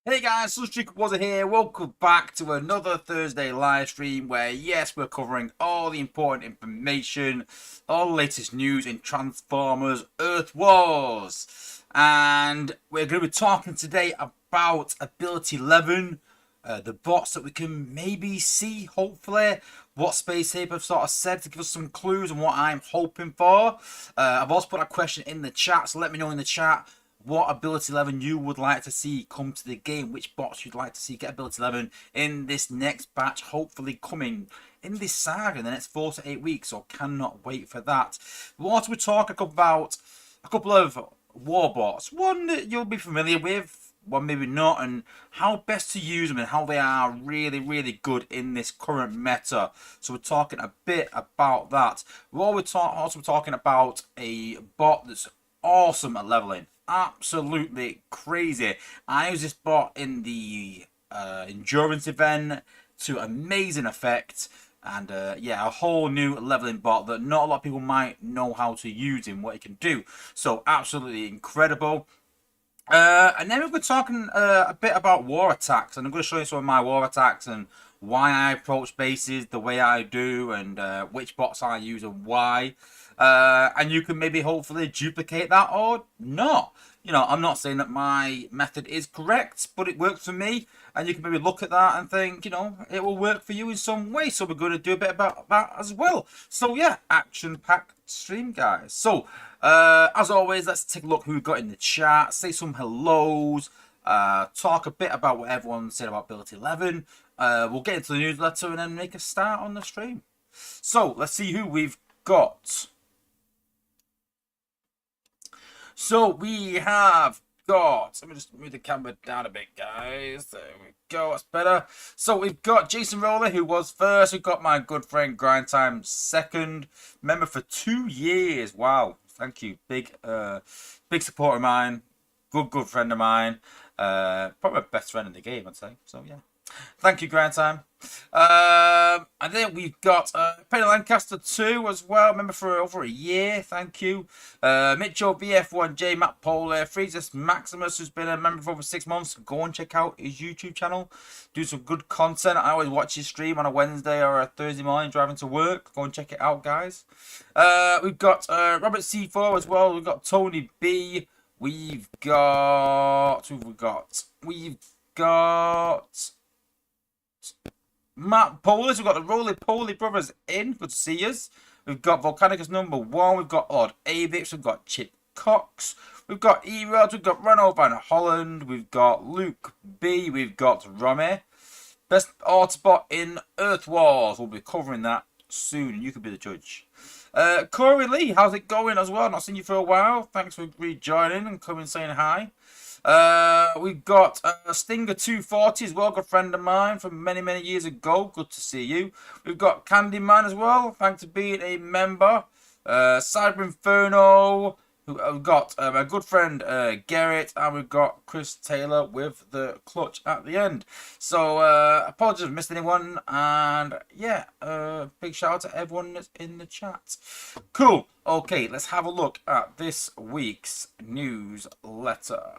Hey guys, Sunstreaker Wozza here. Welcome back to another Thursday live stream where, yes, we're covering all the important information, all the latest news in Transformers Earth Wars. And we're going to be talking today about Ability 11, the bots that we can maybe see, hopefully, what Space Ape have sort of said to give us some clues on what I'm hoping for. I've also put a question in the chat, so let me know in the chat what ability 11 you would like to see come to the game, which bots you'd like to see get ability 11 in this next batch, hopefully coming in this saga in the next 4 to 8 weeks, so cannot wait for that. We'll also be talking about a couple of war bots, one that you'll be familiar with, one maybe not, and how best to use them and how they are really good in this current meta. So we're talking a bit about that. We're also talking about a bot that's awesome at leveling. Absolutely crazy. I use this bot in the endurance event to amazing effect, and yeah, a whole new leveling bot that not a lot of people might know how to use and what it can do. So absolutely incredible. And then we're talking a bit about war attacks, and I'm going to show you some of my war attacks and why I approach bases the way I do, and which bots I use and why. And you can maybe hopefully duplicate that or not. You know, I'm not saying that my method is correct, but it works for me. And you can maybe look at that and think, you know, it will work for you in some way. So we're going to do a bit about that as well. So yeah, action-packed stream, guys. So, as always, let's take a look who we've got in the chat. Say some hellos. Talk a bit about what everyone said about Ability 11. We'll get into the newsletter and then make a start on the stream. So, let's see who we've got. So we have got, let me just move the camera down a bit, guys. There we go, that's better. So we've got Jason Rowley, who was first. We've got my good friend Grind Time second. Member for 2 years. Wow, thank you. Big supporter of mine. Good friend of mine. Probably my best friend in the game, I'd say. So yeah. Thank you, Grand Time. And then we've got Penny Lancaster 2 as well. Member for over a year. Thank you. Mitchell BF1J, Matt Polar, Freezus Maximus, who's been a member for over 6 months. Go and check out his YouTube channel. Do some good content. I always watch his stream on a Wednesday or a Thursday morning driving to work. Go and check it out, guys. We've got Robert C4 as well. We've got Tony B. We've got Matt Polis. We've got the Roly Poly Brothers in. Good to see us. We've got Volcanicus #1. We've got Odd Avix. We've got Chip Cox. We've got E-Rods. We've got Renault Van Holland. We've got Luke B. We've got Romy. Best Autobot in Earth Wars. We'll be covering that soon. You could be the judge. Corey Lee, how's it going as well? Not seen you for a while. Thanks for rejoining and coming saying hi. We've got Stinger 240 as well, good friend of mine from many years ago. Good to see you. We've got Candyman as well. Thanks for being a member. Cyber Inferno. We've got my good friend Garrett, and we've got Chris Taylor with the clutch at the end. So apologies if I missed anyone, and yeah, big shout out to everyone that's in the chat. Cool. Okay, let's have a look at this week's newsletter.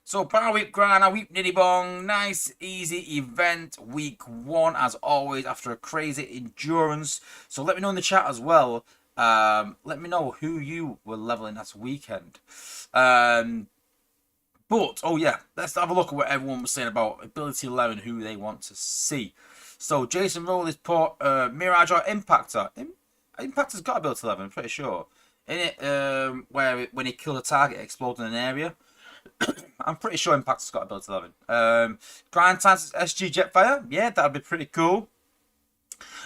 So Power Week Grind, a Week Nitty Bong, nice easy event, week 1 as always after a crazy endurance. So let me know in the chat as well. Let me know who you were leveling that weekend. But oh yeah, let's have a look at what everyone was saying about Ability 11, who they want to see. So Jason Rowley's put Mirage or Impactor. Impactor's got Ability 11, I'm pretty sure. In it, where when he killed a target, it exploded in an area. I'm pretty sure Impactor's got Ability 11. Grind Times SG Jetfire. Yeah, that would be pretty cool.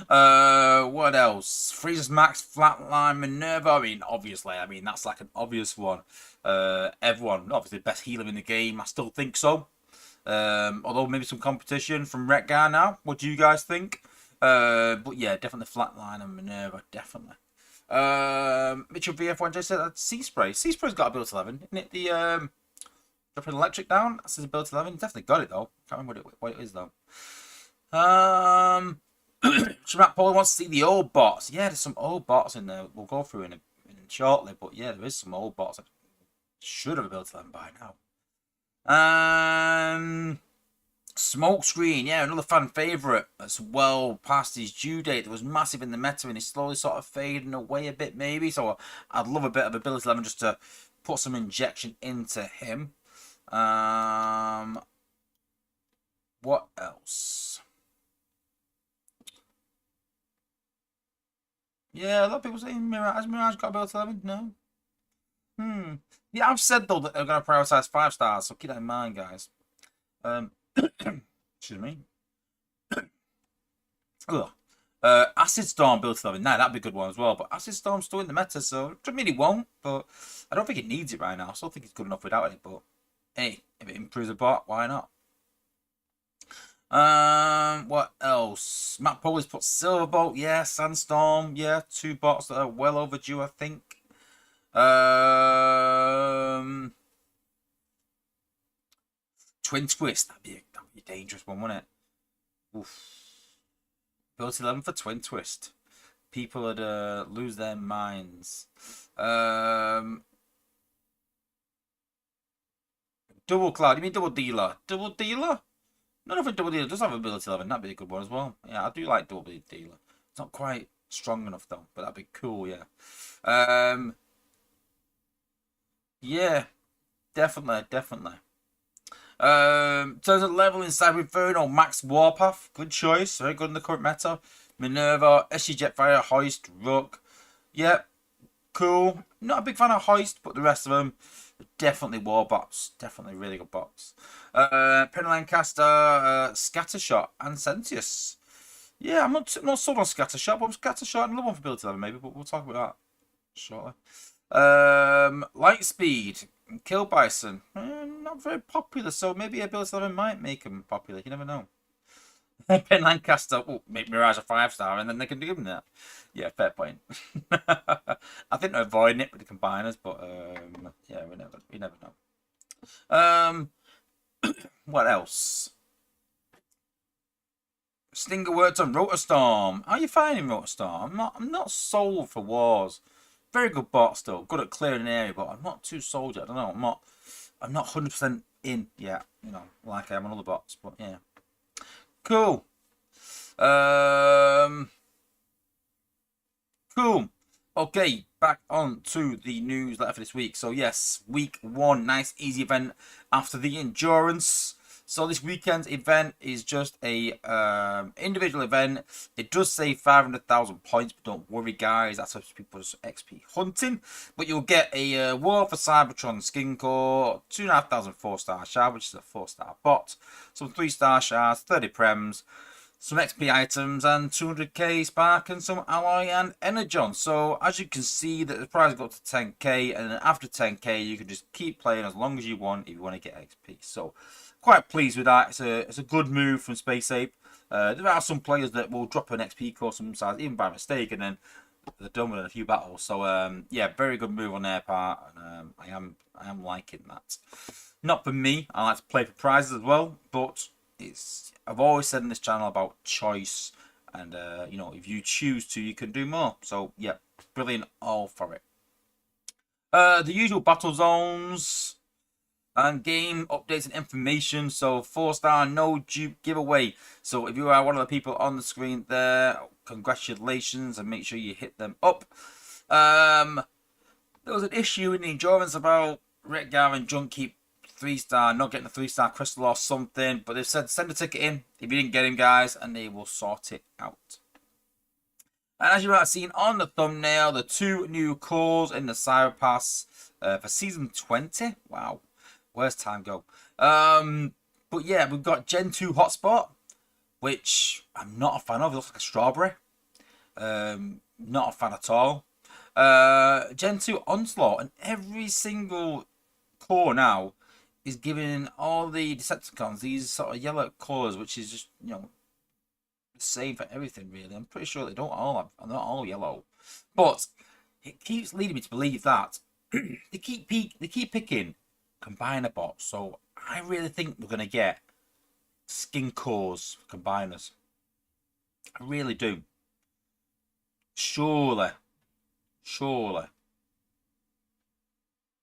What else? Freezus Max, Flatline, Minerva. I mean, obviously, that's like an obvious one. Everyone, obviously, best healer in the game. I still think so. Although maybe some competition from Retgar now. What do you guys think? But yeah, definitely Flatline and Minerva, definitely. Mitchell VF1J said that Sea Spray. Sea Spray's got Ability 11, isn't it? The dropping electric down. That's his Ability 11. Definitely got it though. Can't remember what it is though. Matt Paul wants to see the old bots. Yeah, there's some old bots in there. We'll go through in shortly. But yeah, there is some old bots that should have ability 11 by now. Smokescreen, yeah, another fan favourite that's well past his due date. That was massive in the meta and he's slowly sort of fading away a bit maybe. So I'd love a bit of ability 11 just to put some injection into him. What else? Yeah, a lot of people saying Mirage. Has Mirage got ability 11? No. Yeah, I've said though that they're going to prioritise 5 stars, so keep that in mind, guys. Excuse me. Ugh. Acid Storm ability 11. Nah, that'd be a good one as well. But Acid Storm's still in the meta, so it doesn't mean it won't. But I don't think it needs it right now. I still think it's good enough without it. But hey, if it improves the bot, why not? What else? Matt Poli's put Silverbolt, yeah, Sandstorm, yeah, 2 bots that are well overdue, I think. Twin Twist, that'd be a dangerous one, wouldn't it? Oof. Ability 11 for Twin Twist. People would lose their minds. Double Cloud, you mean Double Dealer? Double Dealer? None of a Double Dealer does have ability 11. That'd be a good one as well. Yeah, I do like Double Dealer. It's not quite strong enough though, but that'd be cool, yeah. Yeah, definitely. In terms of level inside Inferno, Max Warpath, good choice, very good in the current meta. Minerva, SG Jetfire, Hoist, Rook. Yep, cool. Not a big fan of Hoist, but the rest of them, definitely war bots. Definitely really good bots. Penny Lancaster, Scattershot, and Sentius. Yeah, I'm not sold on Scattershot, but Scattershot and another one for ability 11 maybe, but we'll talk about that shortly. Lightspeed, Kill Bison, not very popular, so maybe ability 11 might make him popular. You never know. Penn Lancaster, make Mirage a 5-star, and then they can give him that. Yeah, fair point. I think they're avoiding it with the combiners, but yeah, we never know. What else? Stinger worked on Rotorstorm. How are you finding Rotorstorm? I'm not sold for Wars. Very good bot still, good at clearing an area, but I'm not too sold yet. I don't know. I'm not 100% in yet. You know, like I am on other bots, but yeah. Cool. Cool. Okay, back on to the newsletter for this week. So yes, week 1, nice easy event after the endurance. So this weekend's event is just a individual event. It does say 500,000 points, but don't worry, guys. That's for people's XP hunting. But you'll get a War for Cybertron skin core, 2,500 4-star shard, which is a 4-star bot, some 3-star shards, 30 prems, some XP items, and 200k spark, and some alloy and energon. So as you can see, that the prize got to 10k, and then after 10k, you can just keep playing as long as you want if you want to get XP. So quite pleased with that. It's a good move from Space Ape. There are some players that will drop an XP core sometimes, even by mistake, and then they're done with a few battles. So yeah, very good move on their part, and I am liking that. Not for me. I like to play for prizes as well, but I've always said in this channel about choice, and you know, if you choose to, you can do more. So yeah, brilliant, all for it. The usual battle zones and game updates and information. So 4-star no dupe giveaway. So if you are one of the people on the screen there, congratulations, and make sure you hit them up. There was an issue in the endurance about Retgar and Junkkeep 3-star not getting a 3-star crystal or something, but they've said send a ticket in if you didn't get him, guys, and they will sort it out. And as you might have seen on the thumbnail, the 2 new cores in the Cyber Pass for season 20. Wow, where's time go? But yeah, we've got Gen 2 Hotspot, which I'm not a fan of. It looks like a strawberry. Not a fan at all. Gen 2 Onslaught, and every single core now is giving all the Decepticons these sort of yellow colours, which is just, you know, the same for everything really. I'm pretty sure they don't all have, they're not all yellow, but it keeps leading me to believe that they keep picking combiner bots. So I really think we're gonna get skin cores for combiners. I really do. Surely.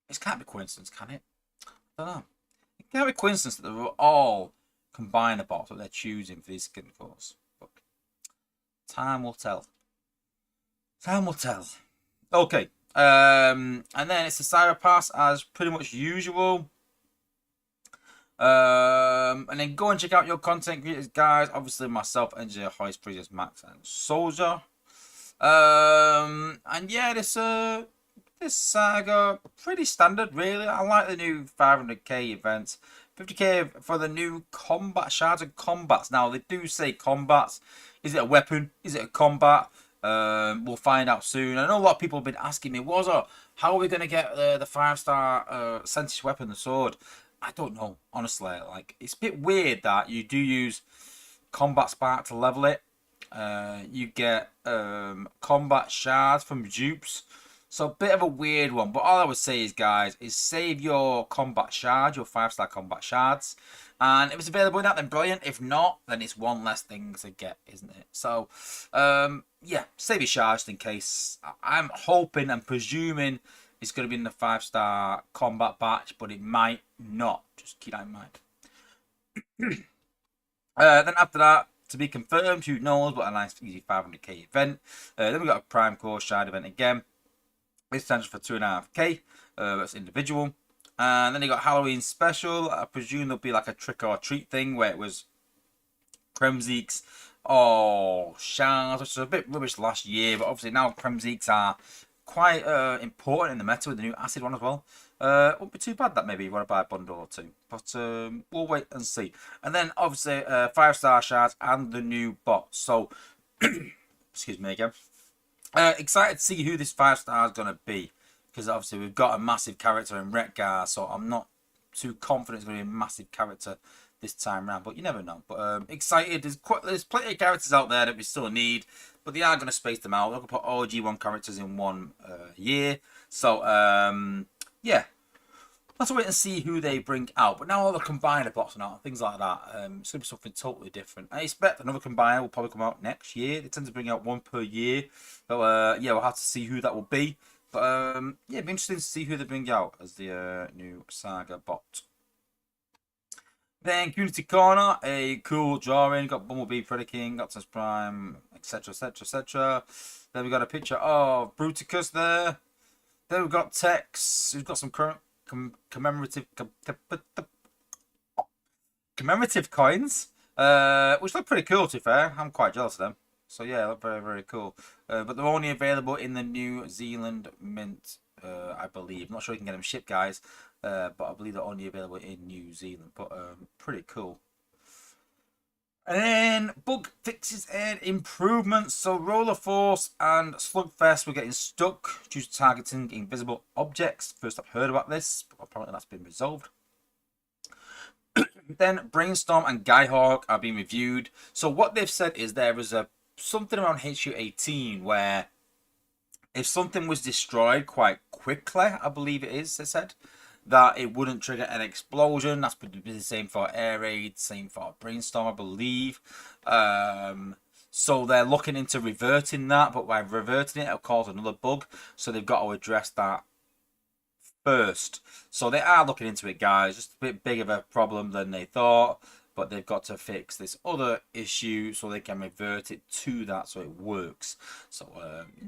It can't be coincidence, can it? I don't know. It can't be coincidence that they were all combined bots that they're choosing for these skin cores. But time will tell. Time will tell. Okay. And then it's the Cyber Pass as pretty much usual. And then go and check out your content creators, guys. Obviously, myself, Engineer Hoist, Previous Max, and Soldier. And yeah, this saga pretty standard, really. I like the new 500k events, 50k for the new combat shards and combats. Now they do say combats. Is it a weapon? Is it a combat? We'll find out soon. I know a lot of people have been asking me, Wozza, how are we going to get the 5-star Sensitive weapon, the sword? I don't know, honestly. Like, it's a bit weird that you do use combat spark to level it. You get combat shards from dupes. So a bit of a weird one. But all I would say is, guys, is save your combat shards, your 5-star combat shards. And if it's available in that, then brilliant. If not, then it's one less thing to get, isn't it? So, yeah, save your shards just in case. I'm hoping and presuming it's going to be in the 5-star combat batch, but it might not. Just keep that in mind. Then after that, to be confirmed, who knows, but a nice easy 500k event. Then we got a Prime Core Shard event again. This time's for 2.5k. That's individual. And then you got Halloween special. I presume there'll be like a trick or treat thing where it was Kremzeeks or shards, which was a bit rubbish last year, but obviously now Kremzeeks are quite important in the meta with the new acid one as well. Won't be too bad that maybe you want to buy a bundle or two, but we'll wait and see. And then obviously 5-star shards and the new bot. So excuse me again. Excited to see who this 5-star is gonna be, because obviously we've got a massive character in Retgar, so I'm not too confident it's gonna be a massive character this time around, but you never know. But excited. There's plenty of characters out there that we still need, but they are going to space them out. They're going to put all G1 characters in one year. So yeah, let's wait and see who they bring out. But now all the combiner bots and out, things like that, it's going to be something totally different. I expect another combiner will probably come out next year. They tend to bring out one per year, but yeah, we'll have to see who that will be. But yeah, it'd be interesting to see who they bring out as the new Saga bot. Then Community Corner, a cool drawing. Got Bumblebee, Predaking, Optimus Prime, etc, etc, etc. Then we got a picture of Bruticus there. Then we've got Tex, who's got some current commemorative coins, which look pretty cool, to be fair. I'm quite jealous of them. So yeah, look very, very cool. But they're only available in the New Zealand Mint, I believe. I'm not sure you can get them shipped, guys. But I believe they're only available in New Zealand. But pretty cool. And then bug fixes and improvements. So Roller Force and Slugfest were getting stuck due to targeting invisible objects. First I've heard about this, but apparently that's been resolved. Then Brainstorm and Skyhawk are being reviewed. So what they've said is there was something around HU 18 where if something was destroyed quite quickly, I believe it is, they said, that it wouldn't trigger an explosion. That's the same for Air Raid, same for Brainstorm, I believe. So they're looking into reverting that, but by reverting it, it'll cause another bug. So they've got to address that first. So they are looking into it, guys. Just a bit big of a problem than they thought, but they've got to fix this other issue so they can revert it to that so it works. So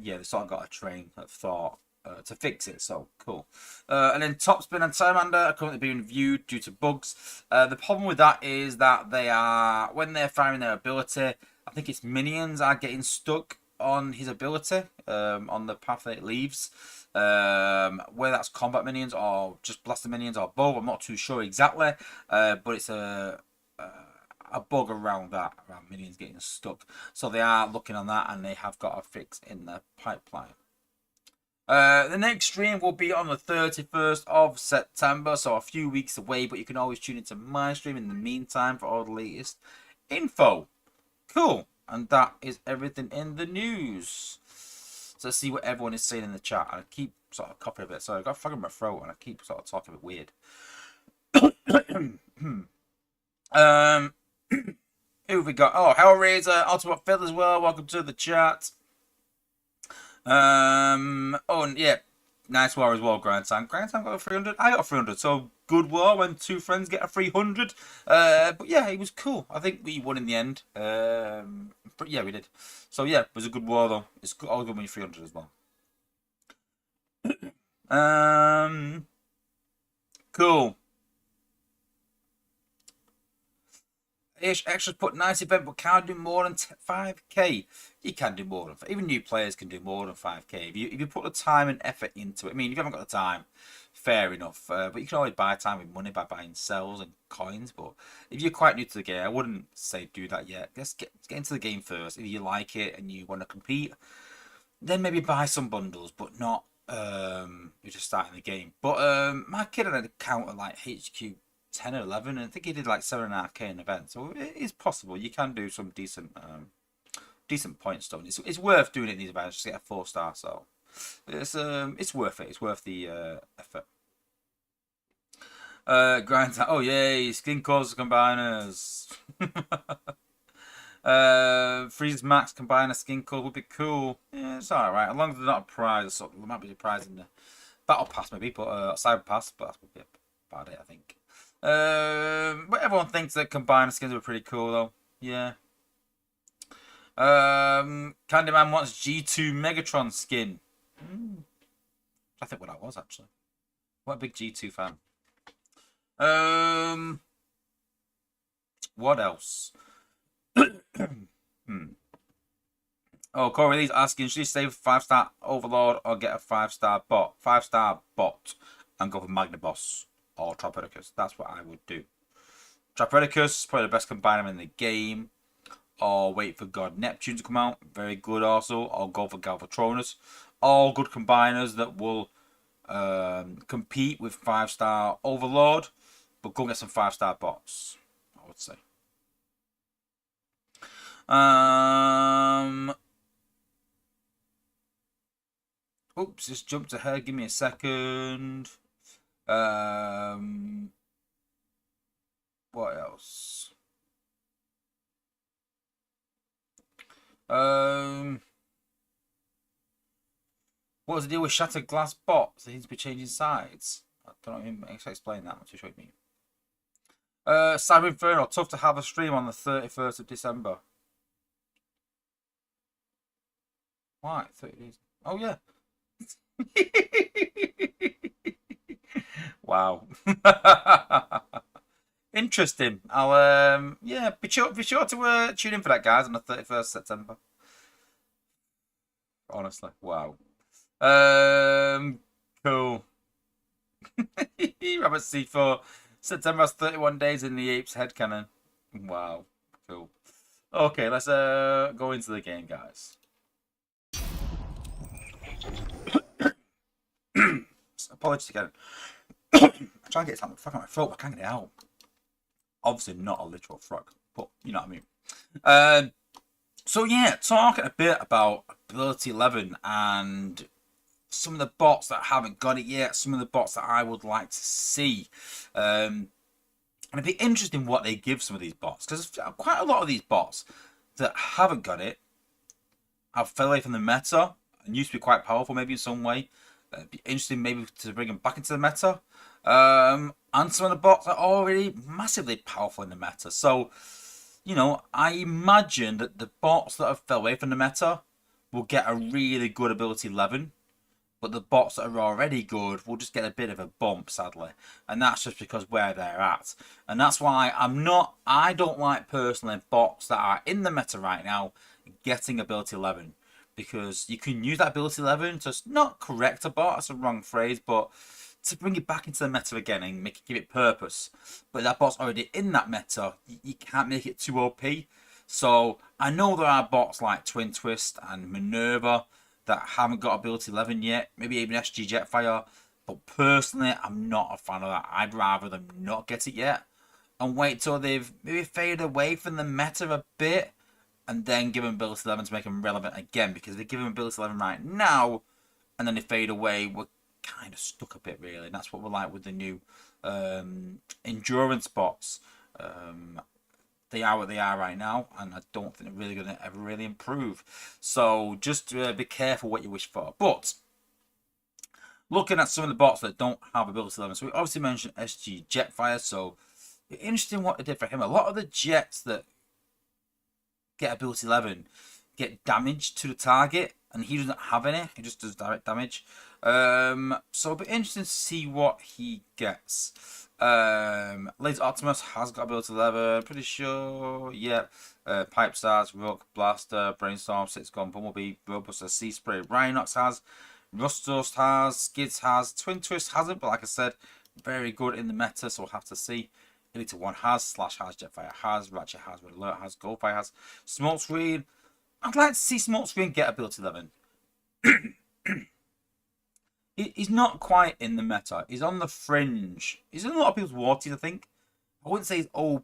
yeah, they sort of got a train of thought to fix it, so cool. And then Topspin and Salamander are currently being reviewed due to bugs. The problem with that is that they are, when they're firing their ability, I think it's minions are getting stuck on his ability, on the path that it leaves. Whether that's combat minions or just blaster minions or both, I'm not too sure exactly. But it's a bug around that, around minions getting stuck. So they are looking on that, and they have got a fix in the pipeline. The next stream will be on the 31st of September, so a few weeks away, but you can always tune into my stream in the meantime for all the latest info. Cool. And that is everything in the news. So let's see what everyone is saying in the chat. I keep sort of coughing a bit. Sorry, I got a frog in my throat and I keep sort of talking a bit weird. Who have we got? Oh, Hellraiser, Ultimate Phil as well. Welcome to the chat. Oh, and yeah, Nice war as well, Grindtime. Grindtime got a 300. I got a 300. So good war when two friends get a 300. But yeah, it was cool. I think we won in the end. But yeah, we did. So yeah, it was a good war though. It's all good when you're 300 as well. Cool. Extras put nice event, but can't do more than 5k. You can do more than even new players can do more than 5k if you put the time and effort into it. I mean, if you haven't got the time, fair enough. But you can always buy time with money by buying cells and coins. But if you're quite new to the game, I wouldn't say do that yet. Let's get into the game first. If you like it and you want to compete, then maybe buy some bundles, but not you're just starting the game. But my kid had an account at like HQ 10 or 11, and I think he did like 7.5k in events. So it is possible. You can do some decent points stuff. It's worth doing it in these events just to get a 4-star. So it's worth it. It's worth the effort. Grind. Oh yay! Skin calls combiners. Freeze Max combine a skin code would be cool. Yeah, it's alright. As long as there's not a prize, so there might be a prize in the battle pass maybe, but cyber pass, but that would be about it, I think. But everyone thinks that combiner skins are pretty cool though. Yeah. Candyman wants G2 Megatron skin. I think what that was actually. What a big G2 fan. What else? Oh, Corey Lee's asking, should he stay with 5-star Overlord or get a 5-star bot? 5-star bot and go for Magnaboss or Tropedicus. That's what I would do. Tropedicus, probably the best combiner in the game. Or wait for God Neptune to come out. Very good also. Or go for Galvatronus. All good combiners that will compete with 5-star Overlord. But go get some 5-star bots, I would say. Oops, just jumped ahead. Give me a second. What else? What was the deal with shattered glass bots? They need to be changing sides. I don't know if I explain that. I'm too sure what you mean. Cyber Inferno, tough to have a stream on the 31st of December. Why? 30 days. Oh, yeah. Wow. Interesting. I'll yeah, be sure to tune in for that, guys, on the 31st September. Honestly, wow. Cool. Rabbit C4. September has 31 days in the Apes headcanon. Wow, cool. Okay, let's go into the game, guys. Apologies again. I'm trying to get something fucking my throat. I can't get it out. Obviously not a literal frog, but you know what I mean. So yeah, talking a bit about ability 11 and some of the bots that haven't got it yet, some of the bots that I would like to see. And it'd be interesting what they give some of these bots, because quite a lot of these bots that haven't got it have fell away from the meta and used to be quite powerful maybe in some way. It'd be interesting maybe to bring them back into the meta. And some of the bots are already massively powerful in the meta. So, you know, I imagine that the bots that have fell away from the meta will get a really good ability 11. But the bots that are already good will just get a bit of a bump, sadly. And that's just because where they're at. And that's why I don't like personally bots that are in the meta right now getting ability 11. Because you can use that ability 11 to not correct a bot, that's a wrong phrase, but to bring it back into the meta again and give it purpose. But that bot's already in that meta, you can't make it too OP. So I know there are bots like Twin Twist and Minerva that haven't got ability 11 yet, maybe even SG Jetfire, but personally I'm not a fan of that. I'd rather them not get it yet and wait till they've maybe faded away from the meta a bit and then give them ability 11 to make them relevant again, because if they give them ability 11 right now and then they fade away, we're kind of stuck a bit really, and that's what we're like with the new endurance bots. They are what they are right now, and I don't think they're really going to ever really improve. So just be careful what you wish for. But Looking at some of the bots that don't have ability 11, so we obviously mentioned SG Jetfire, so interesting what they did for him. A lot of the jets that get ability 11 get damage to the target, and he doesn't have any. He just does direct damage. So it'll be interesting to see what he gets. Laser Optimus has got ability 11, pretty sure. Yep. Pipe Stars, Rook, Blaster, Brainstorm, Six Gun, Bumblebee, Robuster, Sea Spray, Rhinox has. Rust Dust has, Skids has, Twin Twist hasn't, but like I said, very good in the meta, so we'll have to see. Elite 1 has, Slash has, Jetfire has, Ratchet has, Red Alert has, Goldfire has, Smokescreen. I'd like to see Smokescreen get ability 11. He's not quite in the meta. He's on the fringe. He's in a lot of people's waters, I think. I wouldn't say he's OP.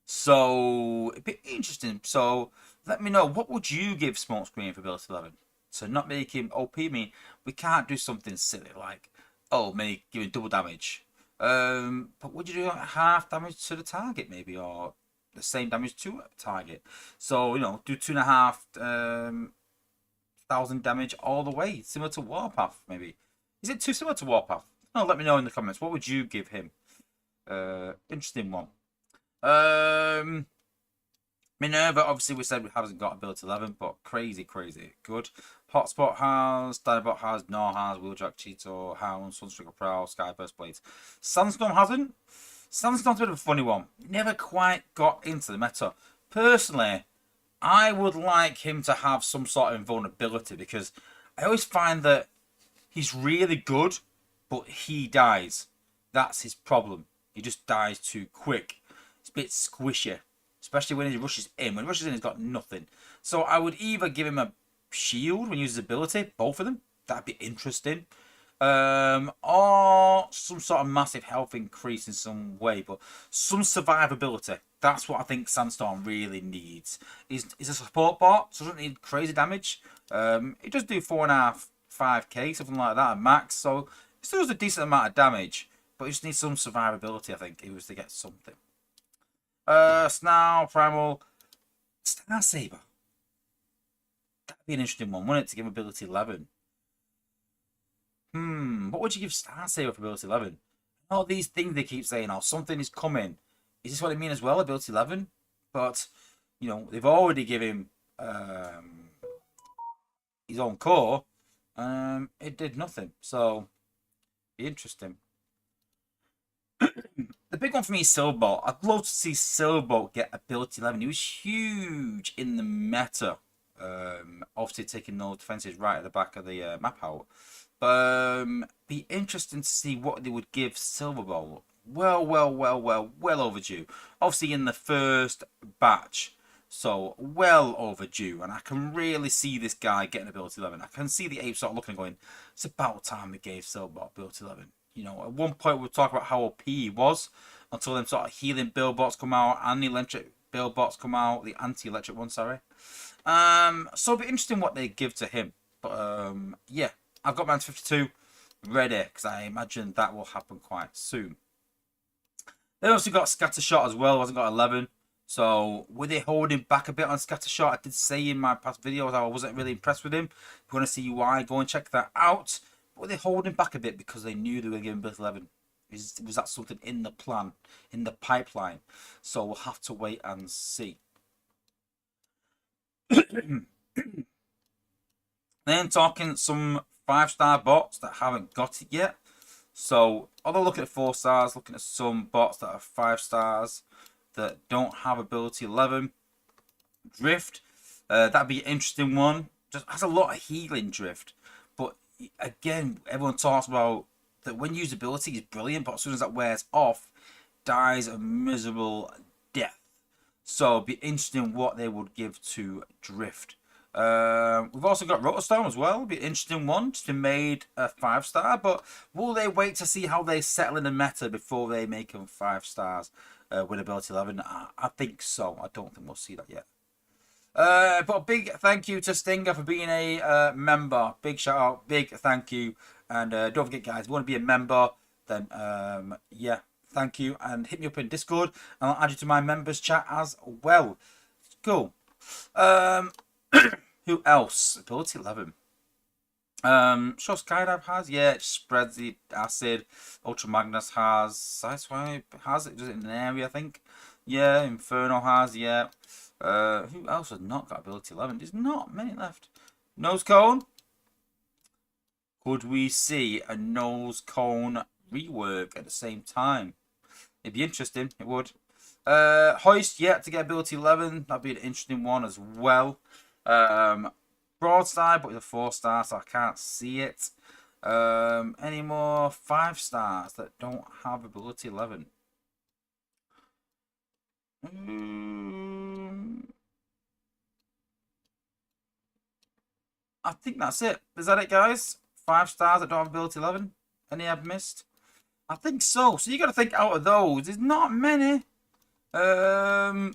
So, it'd be interesting. So, let me know. What would you give Smokescreen for ability 11? So, not make him OP. I mean, we can't do something silly like, oh, give him double damage. But would you do like half damage to the target, maybe? Or the same damage to a target? So, you know, do 2.5 thousand damage all the way, similar to Warpath, maybe. Is it too similar to Warpath? No, let me know in the comments. What would you give him? Interesting one. Minerva, obviously, we said we hasn't got ability 11, but crazy good. Hotspot has, Dinobot has, Gnaw has, Wheeljack, Cheeto, Hound, Sunstreaker Prowl, Skyburst Blades. Sandstorm hasn't. Sandstorm's a bit of a funny one. Never quite got into the meta. Personally, I would like him to have some sort of invulnerability, because I always find that he's really good, but he dies. That's his problem. He just dies too quick. It's a bit squishy, especially when he rushes in. When he rushes in, he's got nothing. So I would either give him a shield when he uses his ability, both of them. That'd be interesting. Or some sort of massive health increase in some way, but some survivability. That's what I think Sandstorm really needs. He's a support bot, so doesn't need crazy damage. It does do 4.5, 5k, something like that at max, so it still does a decent amount of damage, but he just needs some survivability, I think, if he was to get something. Snarl, Primal, Star Saber. That'd be an interesting one, wouldn't it, to give ability 11? What would you give Star Saber for ability 11? All these things they keep saying, oh, something is coming. Is this what I mean as well, ability 11? But, you know, they've already given him his own core. It did nothing. So, be interesting. The big one for me is Silverbolt. I'd love to see Silverbolt get ability 11. He was huge in the meta. Obviously taking those defenses right at the back of the map out. Be interesting to see what they would give Silverbolt. Well overdue. Obviously in the first batch, so well overdue, and I can really see this guy getting ability 11. I can see the ape sort of looking and going, it's about time we gave Silverbolt ability 11. You know, at one point we'll talk about how OP he was, until them sort of healing build bots come out, and the electric build bots come out, the anti-electric one, sorry. So it'll be interesting what they give to him. But yeah, I've got Man 52 ready, because I imagine that will happen quite soon. They also got Scattershot as well, hasn't got 11. So were they holding back a bit on Scattershot? I did say in my past videos I wasn't really impressed with him. If you want to see why, go and check that out. But were they holding back a bit because they knew they were giving Bill 11? Was that something in the plan, in the pipeline? So we'll have to wait and see. Then talking some 5-star bots that haven't got it yet. So although looking at 4 stars, looking at some bots that are 5 stars that don't have ability 11. Drift, that'd be an interesting one. Just has a lot of healing Drift, but again, everyone talks about that when usability is brilliant, but as soon as that wears off, dies a miserable death. So it'd be interesting what they would give to Drift. We've also got Rotorstorm as well. It'd be an interesting one. It's been made a 5-star, but will they wait to see how they settle in the meta before they make them 5 stars with ability 11? I think so. I don't think we'll see that yet. But a big thank you to Stinger for being a member. Big shout out, big thank you. And don't forget, guys, if you want to be a member, then yeah, thank you. And hit me up in Discord, and I'll add you to my members chat as well. Cool. Who else? Ability 11. Sure, Skydive has, yeah, it spreads the acid. Ultra Magnus has, Sideswipe has it, just in an area, I think. Yeah, Inferno has, yeah. Who else has not got ability 11? There's not many left. Nose Cone. Could we see a Nose Cone rework at the same time? It'd be interesting, it would. Hoist, yeah, to get ability 11. That'd be an interesting one as well. Broadside, but with a 4-star, so I can't see it. Any more 5-stars that don't have ability 11? I think that's it. Is that it, guys? 5-stars that don't have ability 11? Any I've missed? I think so. So you got to think out of those. There's not many. There's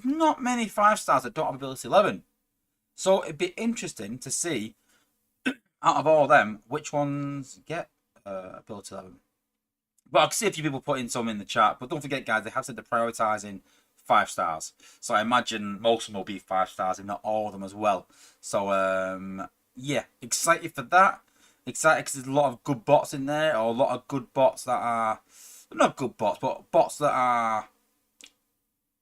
not many 5-stars that don't have ability 11. So it'd be interesting to see out of all of them which ones get ability 11. But I can see a few people putting some in the chat. But don't forget, guys, they have said they're prioritising 5-stars. So I imagine most of them will be 5-stars, if not all of them as well. So yeah, excited for that. Excited because there's a lot of good bots in there, or a lot of good bots that are not good bots, but bots that are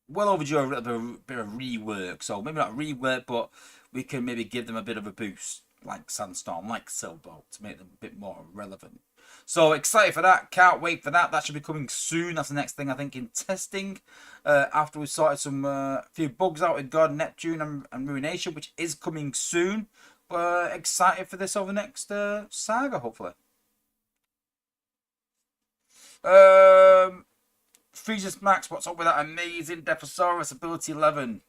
well overdue a little bit of rework. So maybe not rework, but we can maybe give them a bit of a boost, like Sandstorm, like Silbo, to make them a bit more relevant. So excited for that. Can't wait for that. That should be coming soon. That's the next thing I think in testing. After we've sorted some few bugs out with God, Neptune, and Ruination, which is coming soon. Excited for this over the next saga, hopefully. Freezes Max, what's up with that amazing Defosaurus ability 11?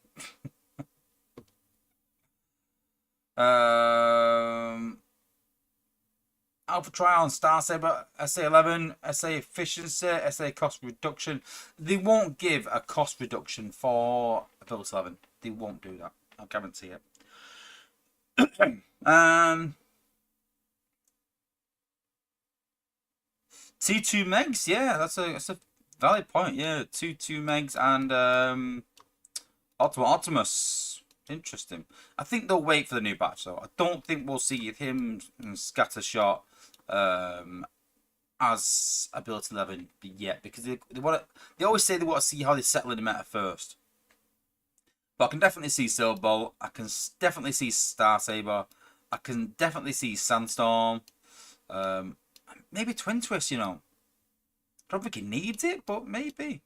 Alpha Trial and Star Saber, SA 11, SA Efficiency, SA Cost Reduction. They won't give a cost reduction for ability 11. They won't do that. I guarantee it. T2 megs, yeah, that's a valid point. Yeah, 2 megs and Optimus. Interesting. I think they'll wait for the new batch though. I don't think we'll see him and Scattershot as ability 11 yet, because they always say they want to see how they settle in the meta first. But I can definitely see Silverbolt. I can definitely see Star Saber. I can definitely see Sandstorm. Maybe Twin Twist, you know. I don't think he needs it, but maybe.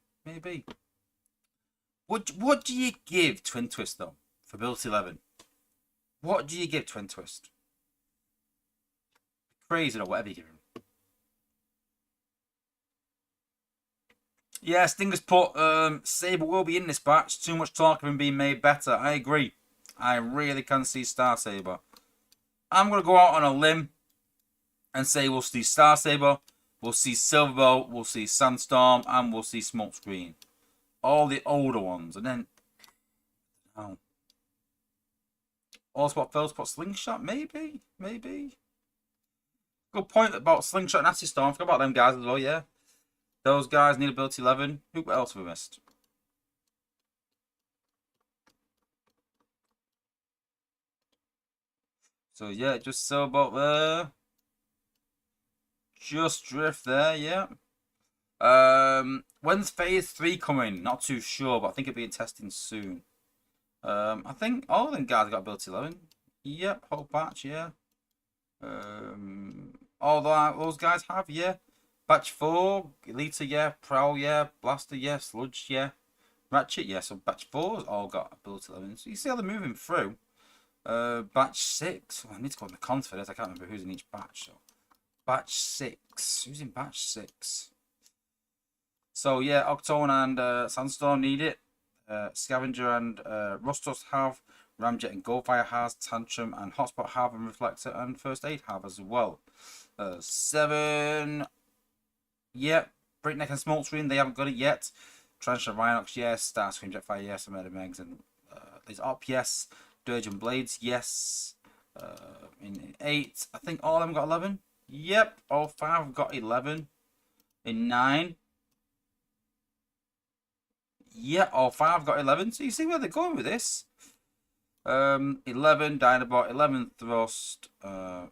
What do you give Twin Twist though for ability 11? What do you give Twin Twist? Crazy or whatever you give him. Yeah, Stinger's put Saber will be in this batch. Too much talk of him being made better. I agree. I really can see Star Saber. I'm going to go out on a limb and say we'll see Star Saber, we'll see Silverbolt, we'll see Sandstorm, and we'll see Smokescreen. All the older ones. And then... oh. All spot fail spot Slingshot? Maybe. Good point about Slingshot and Acid Storm. Forgot about them guys as well, yeah. Those guys need ability 11. Who else have we missed? So yeah, just Silverbolt there. Just Drift there, yeah. When's phase 3 coming? Not too sure, but I think it'll be in testing soon. I think all of them guys got ability 11. Yep, whole batch, yeah. All those guys have, yeah. Batch 4, Elite, yeah. Prowl, yeah. Blaster, yeah. Sludge, yeah. Ratchet, yeah. So batch 4's all got ability 11. So you see how they're moving through. Batch 6. Oh, I need to go on the cons for this. I can't remember who's in each batch. So batch 6. Who's in batch 6? So yeah, Octone and Sandstorm need it. Scavenger and Rustos have. Ramjet and Goldfire has. Tantrum and Hotspot have. And Reflector and First Aid have as well. 7. Yep. Breakneck and Smokescreen, they haven't got it yet. Trench and Rhinox, yes. Starscream, Jetfire, yes. Murder Megs and there's Op, yes. Dirge and Blades, yes. In 8, I think all of them got 11. Yep, all 5 have got 11. In 9, yeah, all 5 got 11. So you see where they're going with this. 11 Dinobot, 11 Thrust,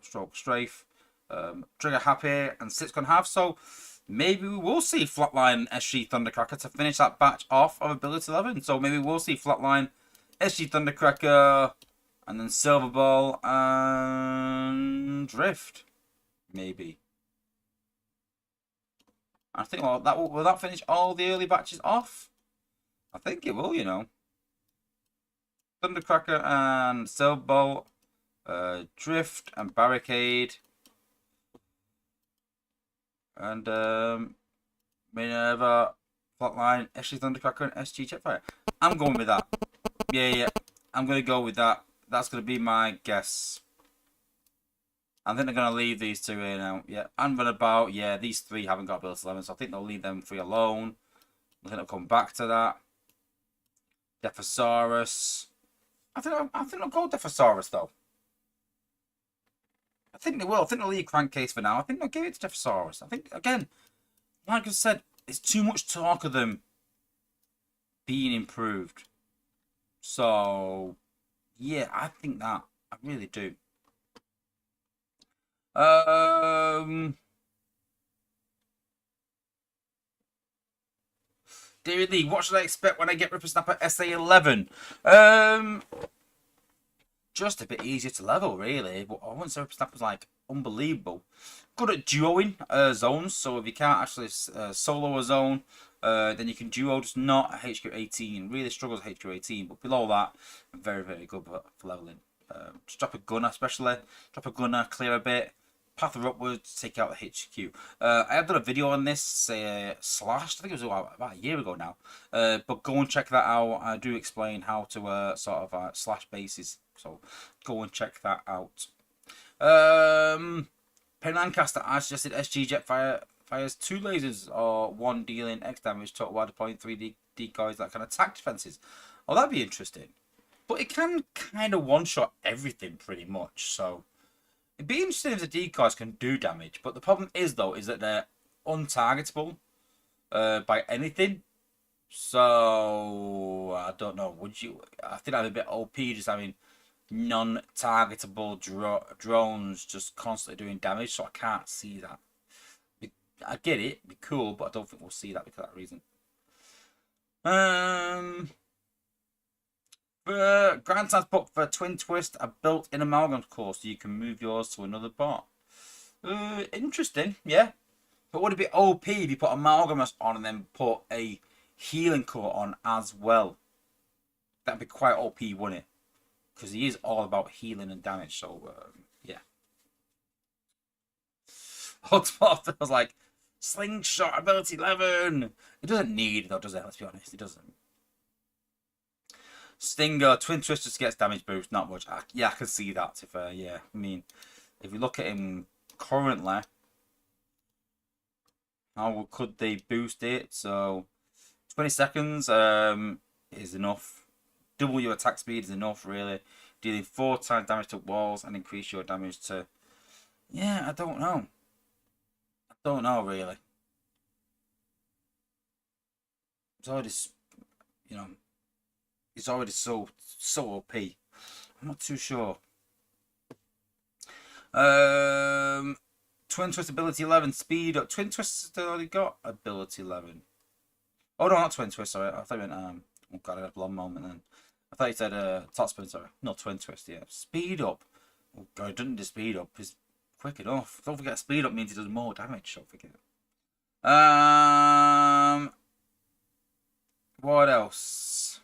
Stroke Strafe, Trigger Happy, and 6 Gun Half. So maybe we will see Flatline SG Thundercracker to finish that batch off of Ability 11. So maybe we'll see Flatline SG Thundercracker, and then Silver Ball and Drift. Maybe. I think will that finish all the early batches off? I think it will, you know. Thundercracker and Silver Ball, Drift and Barricade, and Minerva, Flatline, SG Thundercracker, and SG Jetfire. I'm going with that. Yeah, I'm going to go with that. That's going to be my guess. I think they're going to leave these two here now. Yeah, and about. Yeah, these three haven't got ability 11, so I think they'll leave them three alone. I think they'll come back to that. Defosaurus. I think they'll go Defosaurus though. I think they will. I think they'll leave Crankcase for now. I think they'll give it to Defosaurus. I think, again, like I said, it's too much talk of them being improved. So, yeah, I think that. I really do. David Lee, what should I expect when I get Ripper Snapper SA11? Just a bit easier to level, really. But I wouldn't say Ripper Snapper's like unbelievable. Good at duoing zones, so if you can't actually solo a zone, then you can duo, just not at HQ 18. Really struggles at HQ 18, but below that, very, very good for leveling. Just drop a gunner, especially. Drop a gunner, clear a bit. Path her upwards, take out the HQ. I have done a video on this, Slashed, I think it was about a year ago now. But go and check that out. I do explain how to sort of slash bases. So go and check that out. Penn Lancaster, I suggested SG Jetfire fires 2 lasers or 1 dealing X damage total while deploying 3 decoys that can attack defenses. Oh, that'd be interesting. But it can kind of one-shot everything pretty much, so it'd be interesting if the decoys can do damage. But the problem is, though, is that they're untargetable by anything. So I don't know. Would you? I think that'd be a bit OP, just having non-targetable drones just constantly doing damage. So I can't see that. I get it, it'd be cool, but I don't think we'll see that because of that reason. Grand Times book for Twin Twist, a built-in amalgam core, so you can move yours to another bot. Interesting, yeah. But would it be OP if you put amalgamus on and then put a healing core on as well? That'd be quite OP, wouldn't it? Because he is all about healing and damage, so yeah. Hotspot was like, Slingshot ability 11. It doesn't need though, does it? Let's be honest, it doesn't. Stinger, Twin Twist just gets damage boost, not much. Yeah, I can see that. If yeah, I mean, if you look at him currently, how could they boost it? So 20 seconds is enough. Double your attack speed is enough, really. Dealing 4 times damage to walls and increase your damage to. Yeah, I don't know. I don't know really. It's already, you know, it's already so OP. I'm not too sure. Twin Twist ability 11 speed up. Twin Twist already got ability 11. Oh no, not Twin Twist. Sorry, I thought you meant oh god, I had a blonde moment then. I thought you said top spin. Sorry, not Twin Twist. Yeah, speed up. Oh god, it doesn't do speed up. It's quick enough. Don't forget, speed up means it does more damage. Don't forget. What else?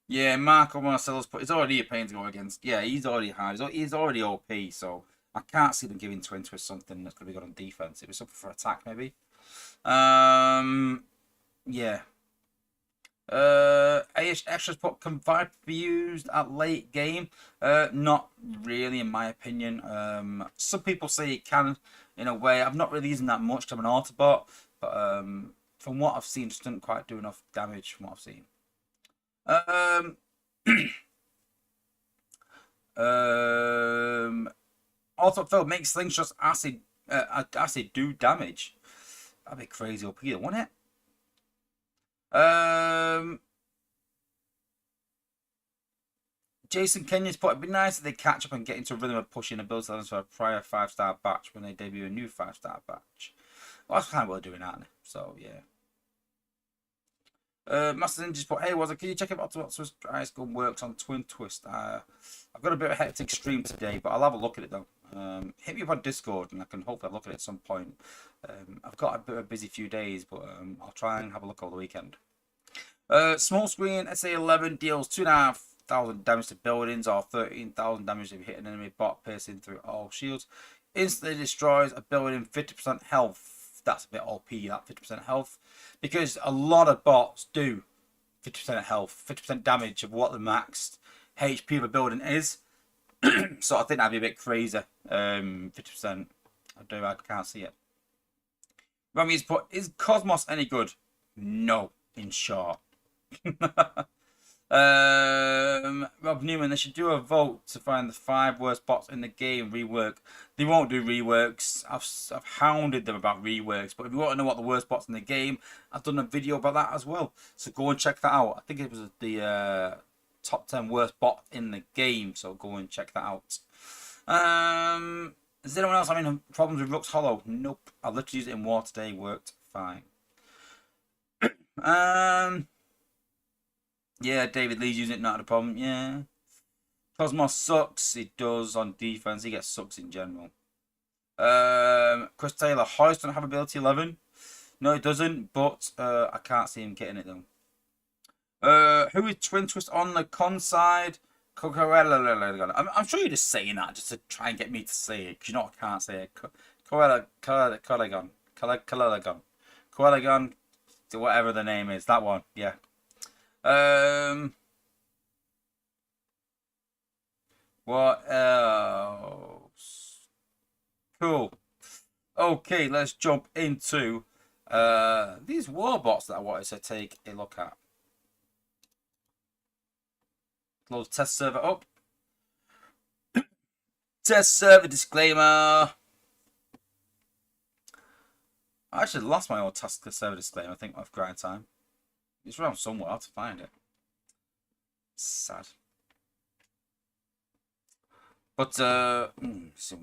Yeah, Marco Marcellus, but he's already a pain to go against. Yeah, he's already hard. He's already OP, so I can't see them giving Twin Twist something that's going to be good on defense. It was something for attack, maybe. Yeah. AH extras put Confide be used at late game. Not really, in my opinion. Some people say it can, in a way. I've not really used that much. I'm an Autobot, but from what I've seen, just didn't quite do enough damage from what I've seen. Also, Phil, make slingshots acid do damage. That'd be crazy OP, wouldn't it? Jason Kenyon's put, it'd be nice if they catch up and get into a rhythm of pushing the build levels for a prior 5-star batch when they debut a new 5-star batch. Well, that's kind of what they're doing, aren't they? So, yeah. Master Ninja's put, hey, Wozza, can you check if Optimus Ice Gun works on Twin Twist? I've got a bit of a hectic stream today, but I'll have a look at it, though. Hit me up on Discord, and I can hopefully look at it at some point. I've got a bit of a busy few days, but I'll try and have a look over the weekend. Small screen, SA11 deals 2,500 damage to buildings or 13,000 damage if you hit an enemy bot piercing through all shields. Instantly destroys a building 50% health. That's a bit OP, that 50% health. Because a lot of bots do 50% health, 50% damage of what the maxed HP of a building is. So I think that'd be a bit crazy. 50%. I can't see it. Rami's put, is Cosmos any good? No, in short. Rob Newman, they should do a vote to find the 5 worst bots in the game, rework. They won't do reworks. I've hounded them about reworks, but if you want to know what the worst bots in the game, I've done a video about that as well. So go and check that out. I think it was the top 10 worst bot in the game, so go and check that out. Is anyone else having problems with Rux Hollow? Nope. I literally used it in War today, worked fine. Yeah, David Lee's using it, not a problem. Yeah. Cosmos sucks. He does on defense. He gets sucks in general. Chris Taylor, Hoist don't have ability 11. No, it doesn't, but I can't see him getting it though. Who is Twin Twist on the con side? I'm sure you're just saying that just to try and get me to say it, because you know I can't say it. Coelagon. Whatever the name is. That one, yeah. What else? Cool. Okay, let's jump into these warbots that I wanted to take a look at. Close test server up. Test server disclaimer. I actually lost my old test server disclaimer. I think I've grind time. It's around somewhere. I have to find it. Sad. But it's not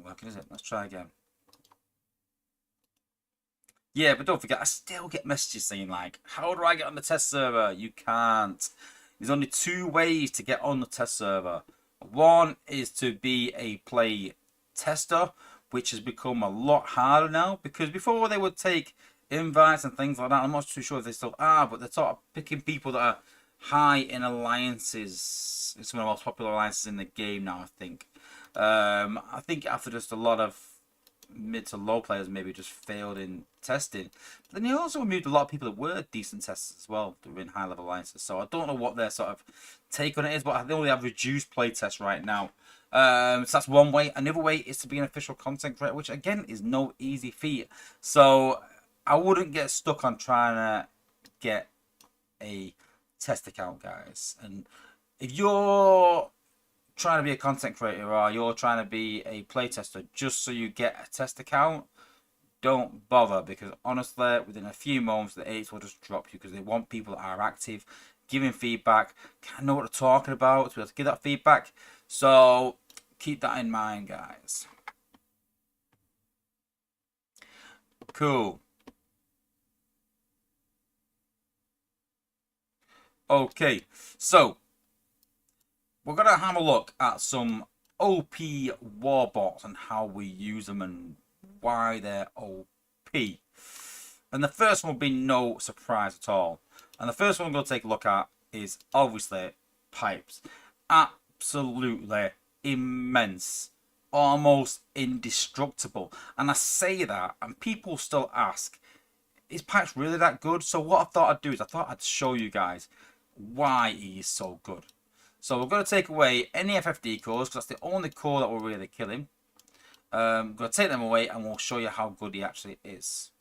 working, is it? Let's try again. Yeah, but don't forget, I still get messages saying like, how do I get on the test server? You can't. There's only 2 ways to get on the test server. One is to be a play tester, which has become a lot harder now, because before they would take invites and things like that. I'm not too sure if they still are, but they're sort of picking people that are high in alliances. It's one of the most popular alliances in the game now, I think. I think after just a lot of mid to low players maybe just failed in testing. But then he also removed a lot of people that were decent testers as well, that were in high level alliances. So I don't know what their sort of take on it is, but I think they have reduced play tests right now. So that's one way. Another way is to be an official content creator, which again is no easy feat. So I wouldn't get stuck on trying to get a test account, guys. And if you're trying to be a content creator or you're trying to be a playtester just so you get a test account, don't bother, because honestly, within a few moments, the aids will just drop you, because they want people that are active, giving feedback, kind of know what they're talking about, to be able to give that feedback. So keep that in mind, guys. Cool. Okay, so we're going to have a look at some OP warbots and how we use them and why they're OP. And the first one will be no surprise at all. And the first one we're going to take a look at is obviously pipes. Absolutely immense. Almost indestructible. And I say that and people still ask, is pipes really that good? So what I thought I'd do is I thought I'd show you guys why he is so good. So we're going to take away any FFD cores, because that's the only core that will really kill him. I'm going to take them away and we'll show you how good he actually is.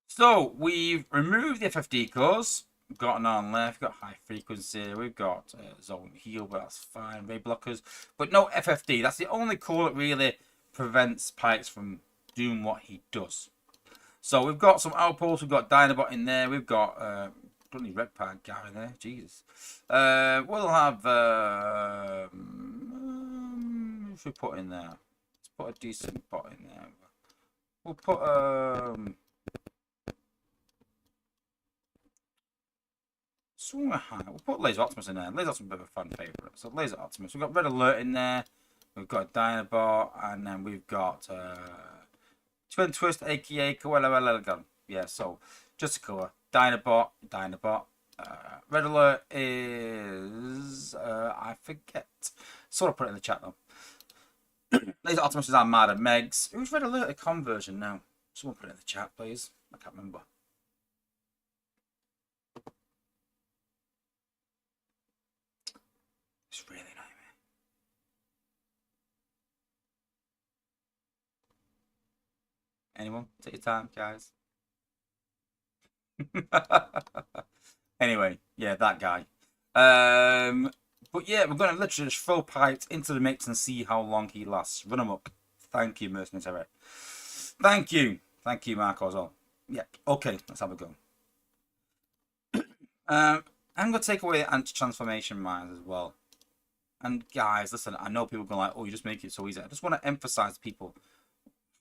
So we've removed the FFD cores. we've got an on left, we've got high frequency, we've got zone heal, but that's fine, ray blockers, but no FFD. That's the only core that really prevents Pipes from doing what he does. So we've got some outposts, we've got Dinobot in there, we've got don't need red pad guy in there, Jesus. We'll have what should we put in there? Let's put a decent bot in there. We'll put somewhere high. We'll put Laser Optimus in there. Laser Optimus is a bit of a fan favourite. So Laser Optimus. We've got Red Alert in there. We've got Dinobot, and then we've got Twin Twist, aka Gun. Yeah, so just a colour. Dinobot. Red Alert is I forget. Sort of put it in the chat though. Laser Optimus is Armada Megs. Who's Red Alert a conversion now? Someone put it in the chat, please. I can't remember. It's really annoying me. Anyone? Take your time, guys. Anyway, yeah, that guy. But yeah, we're going to literally just throw Pipes into the mix and see how long he lasts. Run him up. Thank you, Mercenary. Thank you. Thank you, Marco, as well. Yeah, okay, let's have a go. I'm going to take away the anti-transformation mines as well. And guys, listen, I know people are going like, oh, you just make it so easy. I just want to emphasize to people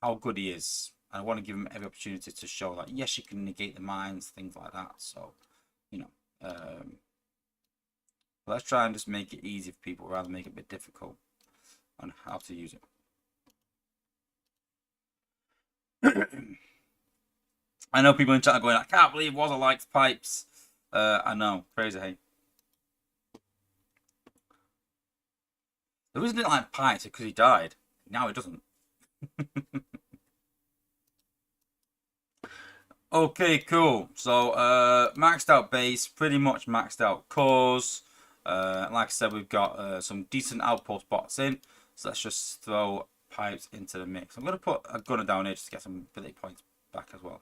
how good he is. And I want to give him every opportunity to show that, yes, you can negate the mines, things like that. So, you know, let's try and just make it easy for people rather than make it a bit difficult on how to use it. I know people in chat are going, I can't believe Wozza likes Pipes. I know, crazy, hey. The reason he didn't like Pipes is because he died. Now he doesn't. Okay, cool. So, maxed out base, pretty much maxed out cores. Like I said, we've got some decent outpost bots in. So let's just throw Pipes into the mix. I'm going to put a gunner down here just to get some ability points back as well.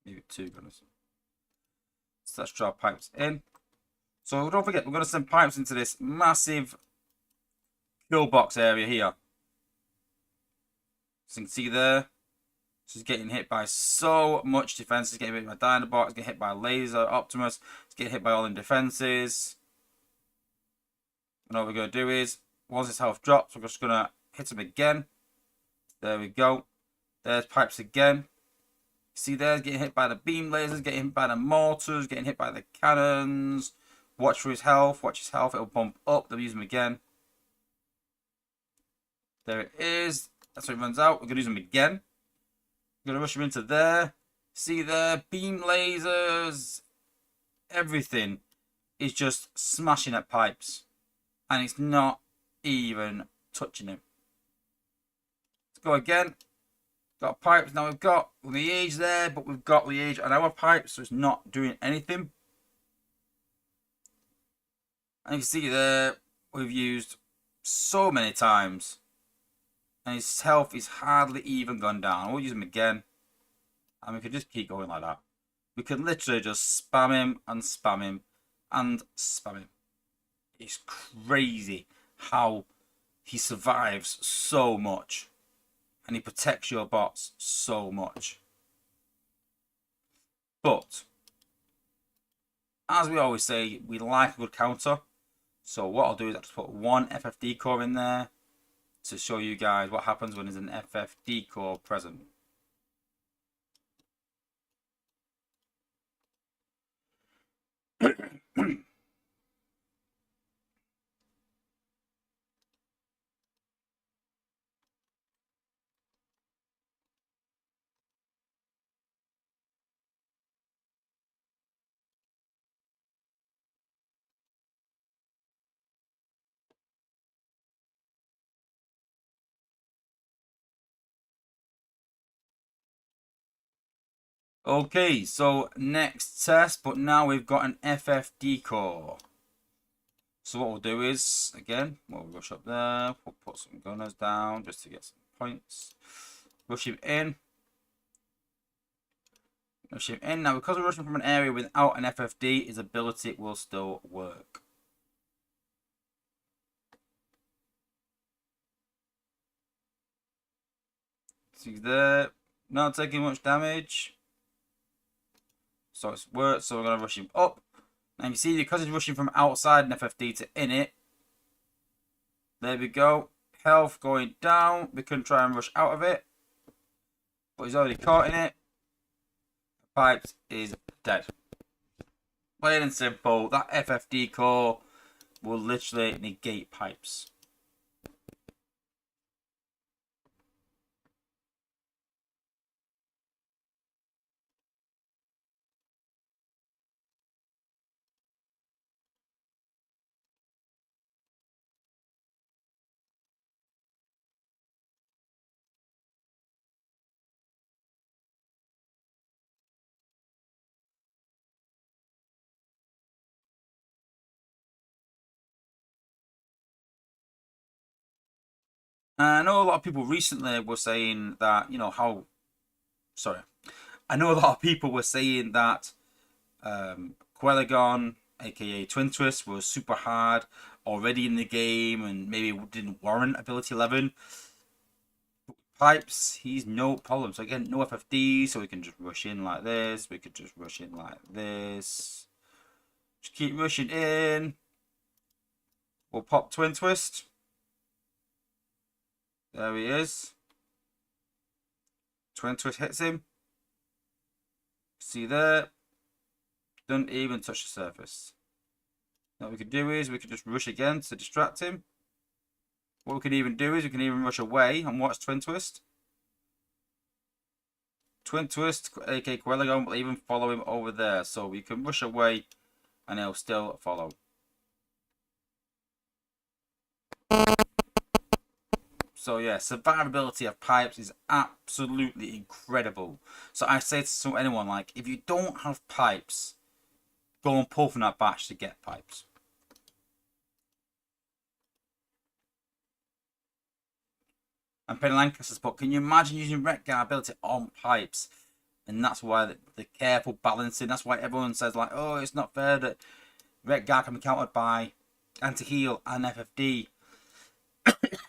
Maybe 2 gunners. So let's draw Pipes in. So don't forget, we're going to send Pipes into this massive kill box area here. So you can see there. She's getting hit by so much defense. He's getting hit by Dinobot. He's getting hit by Laser Optimus. He's getting hit by all in defenses. And all we're going to do is, once his health drops, we're just going to hit him again. There we go. There's Pipes again. See there, getting hit by the beam lasers, getting hit by the mortars, getting hit by the cannons. Watch for his health. Watch his health. It'll bump up. Then we use him again. There it is. That's when he runs out. We're going to use him again. We're going to rush him into there. See there, beam lasers. Everything is just smashing at Pipes. And it's not even touching him. Let's go again. Got Pipes. Now we've got Liège there, but we've got Liège on our Pipes, so it's not doing anything. And you can see there, we've used so many times. And his health is hardly even gone down. We'll use him again. And we could just keep going like that. We could literally just spam him and spam him and spam him. It's crazy how he survives so much. And he protects your bots so much. But, as we always say, we like a good counter. So what I'll do is I'll just put 1 FFD core in there to show you guys what happens when there's an FFD core present. Okay, so next test, but now we've got an FFD core. So what we'll do is, again, we'll rush up there, we'll put some gunners down just to get some points. Rush him in. Rush him in. Now, because we're rushing from an area without an FFD, his ability will still work. See there, not taking much damage. So it's worked, so we're going to rush him up. And you see, because he's rushing from outside an FFD to in it, there we go. Health going down. We can try and rush out of it. But he's already caught in it. Pipes is dead. Plain and simple. That FFD core will literally negate Pipes. I know a lot of people recently were saying that, you know, I know a lot of people were saying that Quellagon, aka Twin Twist, was super hard already in the game and maybe didn't warrant ability 11. Pipes, he's no problem. So again, no FFD, so we can just rush in like this. We could just rush in like this. Just keep rushing in. We'll pop Twin Twist. There he is. Twin Twist hits him. See there. Doesn't even touch the surface. What we could do is we could just rush again to distract him. What we can even do is we can even rush away and watch Twin Twist. Twin Twist, aka Quellagon, will even follow him over there. So we can rush away and he'll still follow. So yeah, survivability of Pipes is absolutely incredible. So I say to anyone, like, if you don't have Pipes, go and pull from that batch to get Pipes. And Penny Lancaster's put, can you imagine using Retgar ability on Pipes? And that's why the careful balancing, that's why everyone says, like, oh, it's not fair that Retgar can be countered by anti-heal and FFD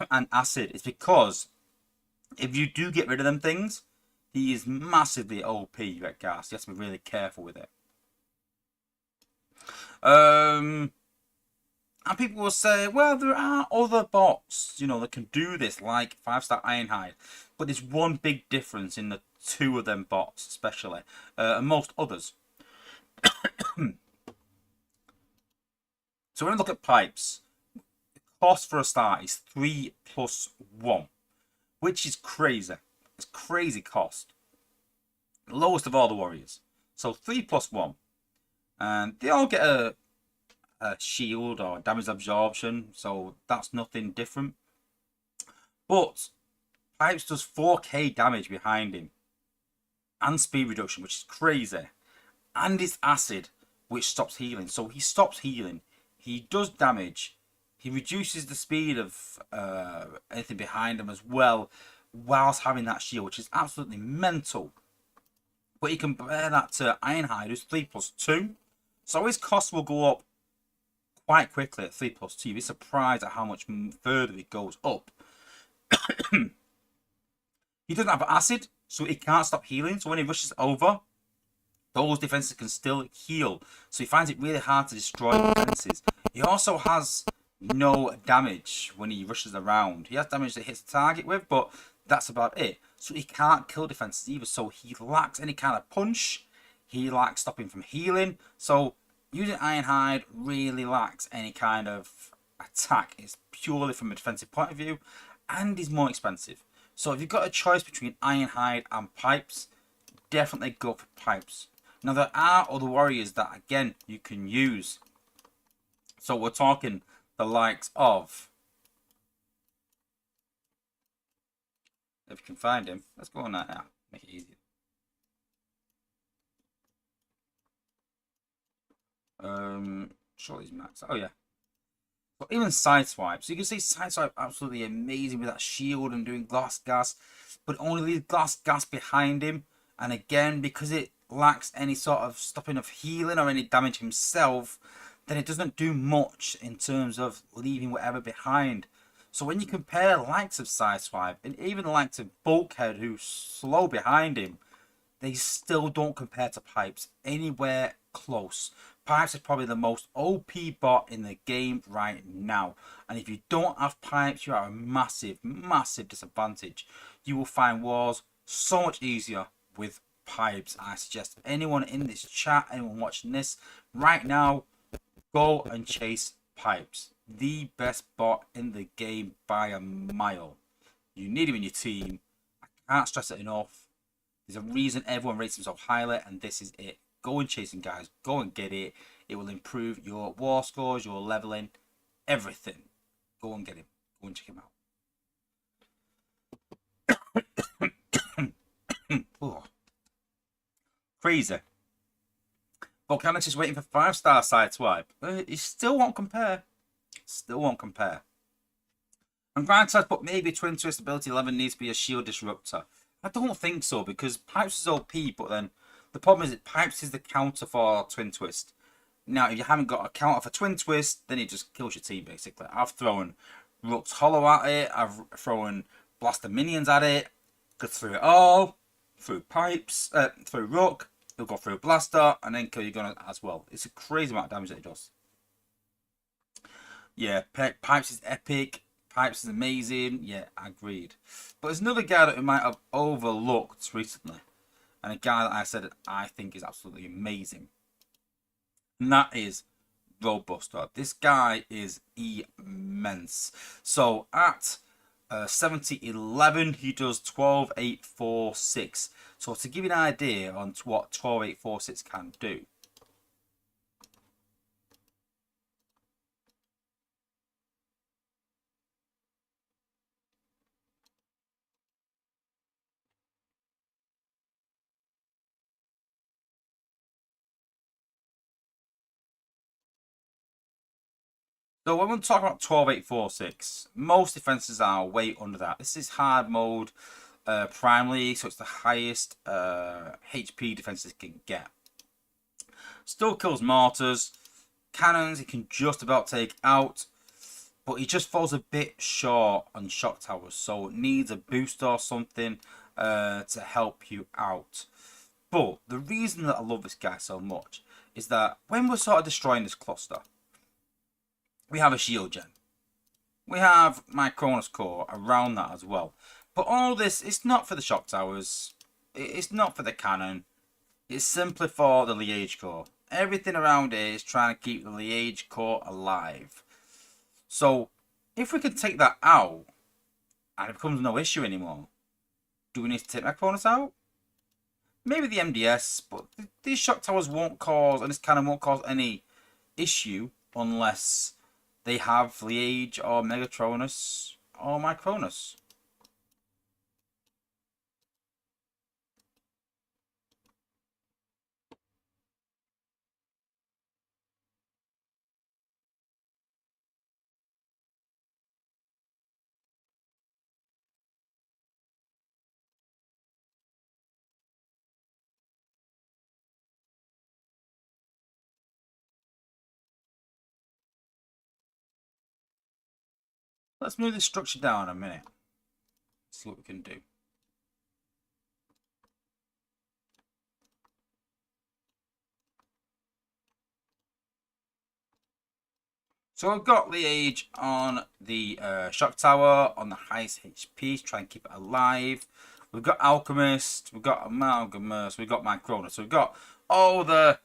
and acid. It's because if you do get rid of them things, he is massively OP, Retgar, so you have to be really careful with it. And people will say, well, there are other bots, you know, that can do this, like 5-star Ironhide. But there's one big difference in the two of them bots, especially, and most others. So when we look at Pipes, the cost for a start is 3+1, which is crazy. It's crazy cost. The lowest of all the warriors. So 3+1. And they all get a shield or damage absorption, so that's nothing different. But Pipes does 4k damage behind him, and speed reduction, which is crazy, and it's acid, which stops healing. So he stops healing, he does damage, he reduces the speed of anything behind him as well, whilst having that shield, which is absolutely mental. But you compare that to Ironhide, who's 3+2, so his cost will go up quite quickly at 3+2. You'd be surprised at how much further it goes up. He doesn't have acid, so he can't stop healing. So when he rushes over, those defenses can still heal. So he finds it really hard to destroy defenses. He also has no damage when he rushes around. He has damage that hits the target with, but that's about it. So he can't kill defenses either. So he lacks any kind of punch. He lacks stopping from healing. So using Ironhide really lacks any kind of attack. It's purely from a defensive point of view, and is more expensive. So if you've got a choice between Ironhide and Pipes, definitely go for Pipes. Now there are other warriors that again you can use. So we're talking the likes of, if you can find him, let's go on that now, make it easier. Surely he's max. Oh yeah. But even Sideswipe. So you can see Sideswipe absolutely amazing with that shield and doing glass gas. But it only leaves glass gas behind him. And again, because it lacks any sort of stopping of healing or any damage himself, then it doesn't do much in terms of leaving whatever behind. So when you compare likes of Sideswipe and even the likes of Bulkhead, who's slow behind him, they still don't compare to Pipes anywhere close. Pipes is probably the most OP bot in the game right now. And if you don't have Pipes, you are a massive, massive disadvantage. You will find wars so much easier with Pipes. I suggest anyone in this chat, anyone watching this right now, go and chase Pipes. The best bot in the game by a mile. You need him in your team. I can't stress it enough. There's a reason everyone rates him so highly, and this is it. Go and chase him, guys. Go and get it. It will improve your war scores, your leveling, everything. Go and get him. Go and check him out. Oh. Crazy. Volcanic's just waiting for 5-star Sideswipe. He still won't compare. Still won't compare. And Grindside's put maybe Twin Twist ability 11 needs to be a shield disruptor. I don't think so, because Pipes is OP, but then the problem is that Pipes is the counter for Twin Twist. Now, if you haven't got a counter for Twin Twist, then it just kills your team, basically. I've thrown Rook's Hollow at it, I've thrown Blaster Minions at it, go through it all, through Pipes, through Rook, he'll go through Blaster, and then kill your gunner as well. It's a crazy amount of damage that it does. Yeah, Pipes is epic. Pipes is amazing. Yeah, agreed. But there's another guy that we might have overlooked recently. And a guy that I said I think is absolutely amazing. And that is Roadbuster. This guy is immense. So at 70-11, he does 12-8-4-6. So to give you an idea on what 12-8-4-6 can do. So when we talk about 12-8-4-6, most defenses are way under that. This is hard mode primarily, so it's the highest HP defenses can get. Still kills mortars, cannons he can just about take out, but he just falls a bit short on shock towers, so it needs a boost or something to help you out. But the reason that I love this guy so much is that when we're sort of destroying this cluster, we have a shield gen. We have my Cronus core around that as well. But all this, it's not for the shock towers. It's not for the cannon. It's simply for the Liege core. Everything around here is trying to keep the Liege core alive. So, if we can take that out, and it becomes no issue anymore, do we need to take my Cronus out? Maybe the MDS, but these shock towers won't cause, and this cannon won't cause any issue unless they have Liege or Megatronus or my Cronus. Let's move this structure down a minute. See what we can do. So I've got Liege on the shock tower on the highest HP to try and keep it alive. We've got Alchemist, we've got Amalgamous, we've got my Cronus. So we've got all the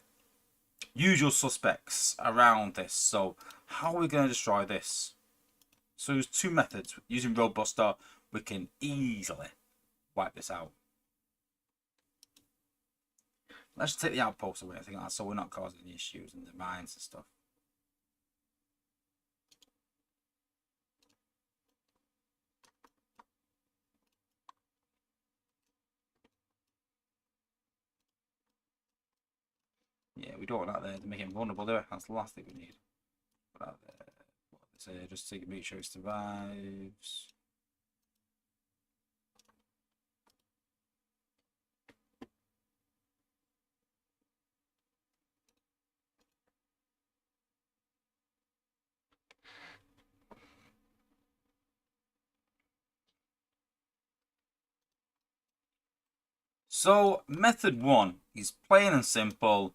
usual suspects around this. So how are we going to destroy this? So there's two methods. Using Roadbuster, we can easily wipe this out. Let's take the outpost away, I think, so we're not causing any issues in the mines and stuff. Yeah, we don't want that there to make him vulnerable, do we? That's the last thing we need. Put that there. Put this here just to make sure he survives. So, method one is plain and simple.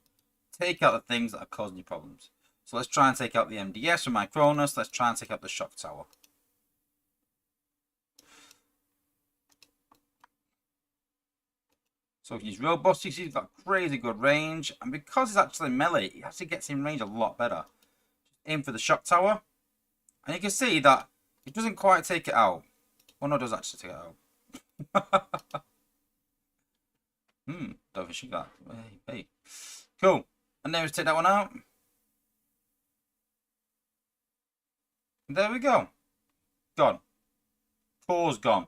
Take out the things that are causing you problems. So let's try and take out the MDS from my Cronus. Let's try and take out the shock tower. So if you use Robust, he's got crazy good range. And because it's actually melee, he actually gets in range a lot better. Aim for the shock tower. And you can see that it doesn't quite take it out. Well, no, it does actually take it out. Don't think she got that. Hey. Cool. And then we take that one out. There we go. Gone. Core's gone.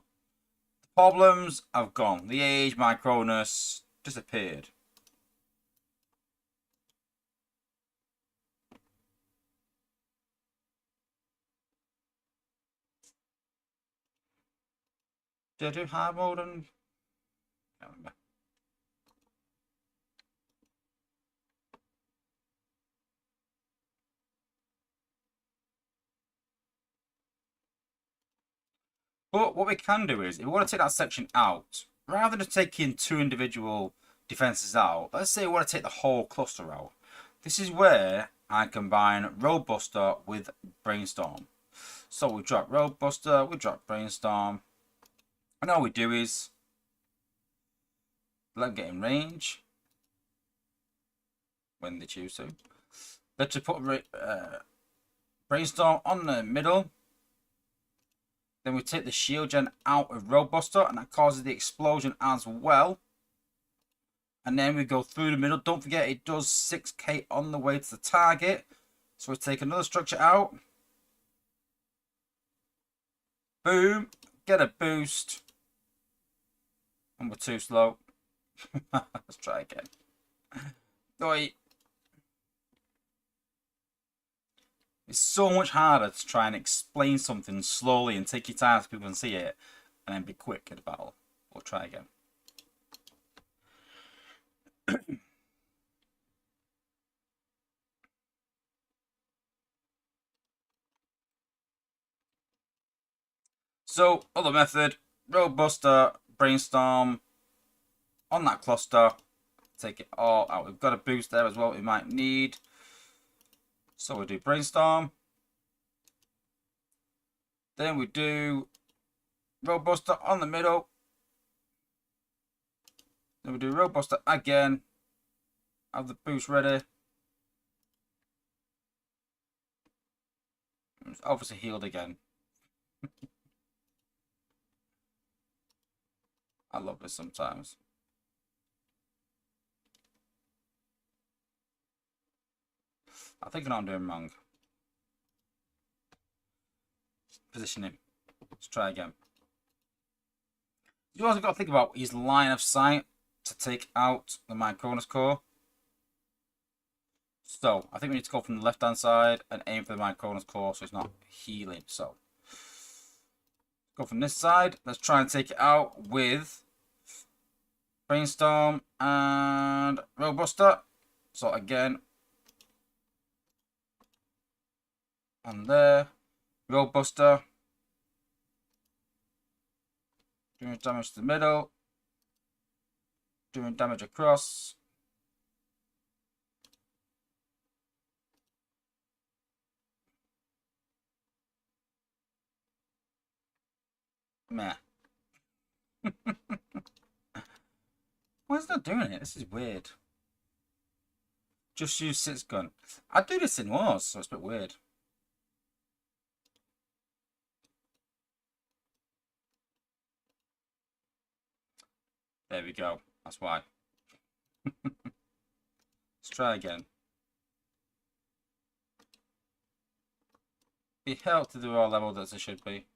The problems have gone. The age, my Cronus, disappeared. Did I do hard mode and... I can't remember. But what we can do is, if we want to take that section out, rather than taking two individual defenses out, let's say we want to take the whole cluster out. This is where I combine Roadbuster with Brainstorm. So we drop Roadbuster, we drop Brainstorm, and all we do is let them get in range when they choose to. Let's just put Brainstorm on the middle. Then we take the shield gen out of Roadbuster, and that causes the explosion as well. And then we go through the middle. Don't forget, it does 6k on the way to the target. So we take another structure out. Boom. Get a boost. And we're too slow. Let's try again. Oi. It's so much harder to try and explain something slowly and take your time so people can see it, and then be quick in the battle. We'll try again. So, other method, Roadbuster, Brainstorm, on that cluster, take it all out. We've got a boost there as well we might need. So we do Brainstorm. Then we do Roadbuster on the middle. Then we do Roadbuster again. Have the boost ready. It's obviously healed again. I love this sometimes. I think I know what I'm doing wrong. Position him. Let's try again. You also got to think about his line of sight to take out the Cronus core. So I think we need to go from the left hand side and aim for the Cronus core so it's not healing. So go from this side. Let's try and take it out with Brainstorm and Roadbuster. So again, on there, Roadbuster. Doing damage to the middle. Doing damage across. Meh. Why is it not doing it? This is weird. Just use 6 gun. I do this in Wars, so it's a bit weird. There we go. That's why. Let's try again. It helped to do all levels as it should be.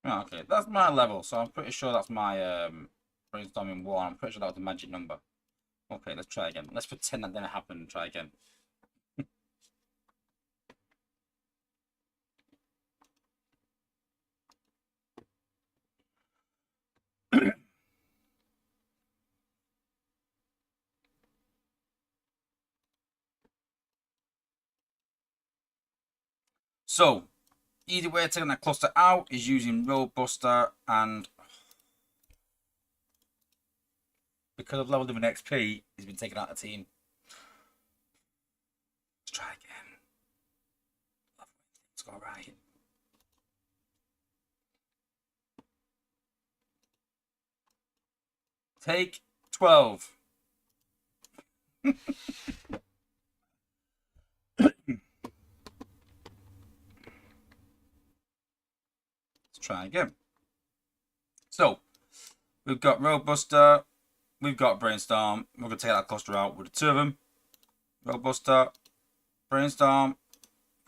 Oh, okay, that's my level, so I'm pretty sure that's my brainstorming 1. I'm pretty sure that was the magic number. Okay, let's try again. Let's pretend that didn't happen and try again. So, easy way of taking that cluster out is using Roadbuster, and because I've leveled him in XP, he's been taken out of the team. Let's try again. Let's go right. Take 12. Let's try again. So, we've got Roadbuster, we've got Brainstorm. We're going to take that cluster out with the two of them. Roadbuster, Brainstorm,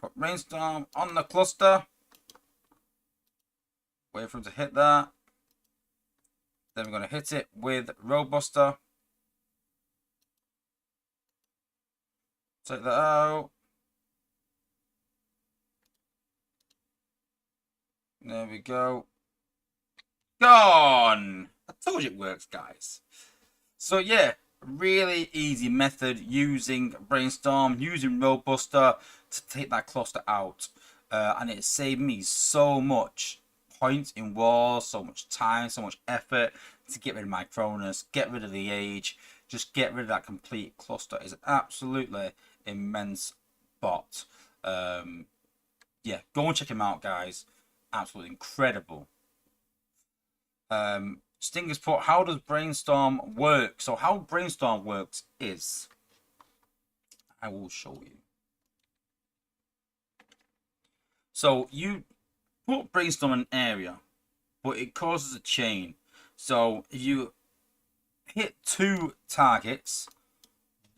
put Brainstorm on the cluster. Wait for him to hit that. Then we're going to hit it with Roadbuster. Take that out. There we go. Gone! I told you it works, guys. So yeah, really easy method using Brainstorm, using Roadbuster to take that cluster out. And it saved me so much points in wars, so much time, so much effort to get rid of my Cronus, get rid of the age, just get rid of that complete cluster. It's an absolutely immense bot. Yeah, go and check him out, guys. Absolutely incredible. Stinger's put, how does Brainstorm work? So how Brainstorm works is, I will show you. So you put Brainstorm in an area, but it causes a chain. So if you hit 2 targets,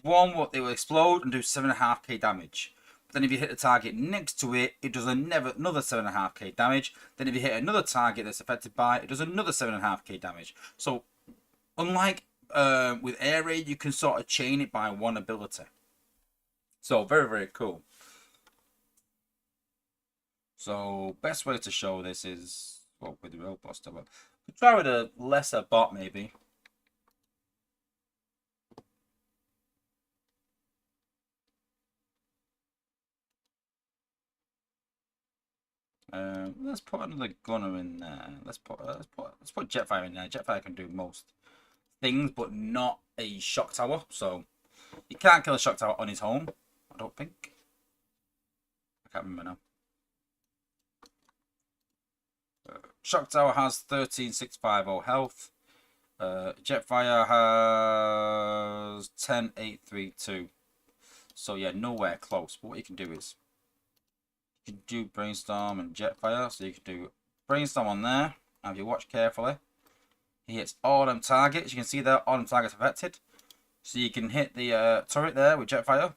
one it will explode and do 7.5k damage. Then if you hit the target next to it, it does another 7.5k damage. Then if you hit another target that's affected by it, it does another 7.5k damage. So unlike with air raid, you can sort of chain it by one ability. So very, very cool. So best way to show this is, well, with the Roadbuster, but try with a lesser bot maybe. Let's put another gunner in there. Let's put Jetfire in there. Jetfire can do most things, but not a shock tower. So you can't kill a shock tower on his own, I don't think. I can't remember now. Shock tower has 13,650 health. Jetfire has 10,832. So yeah, nowhere close. But what you can do is you can do Brainstorm and Jetfire. So you can do Brainstorm on there. Now if you watch carefully, he hits all them targets. You can see there all them targets affected. So you can hit the turret there with Jetfire.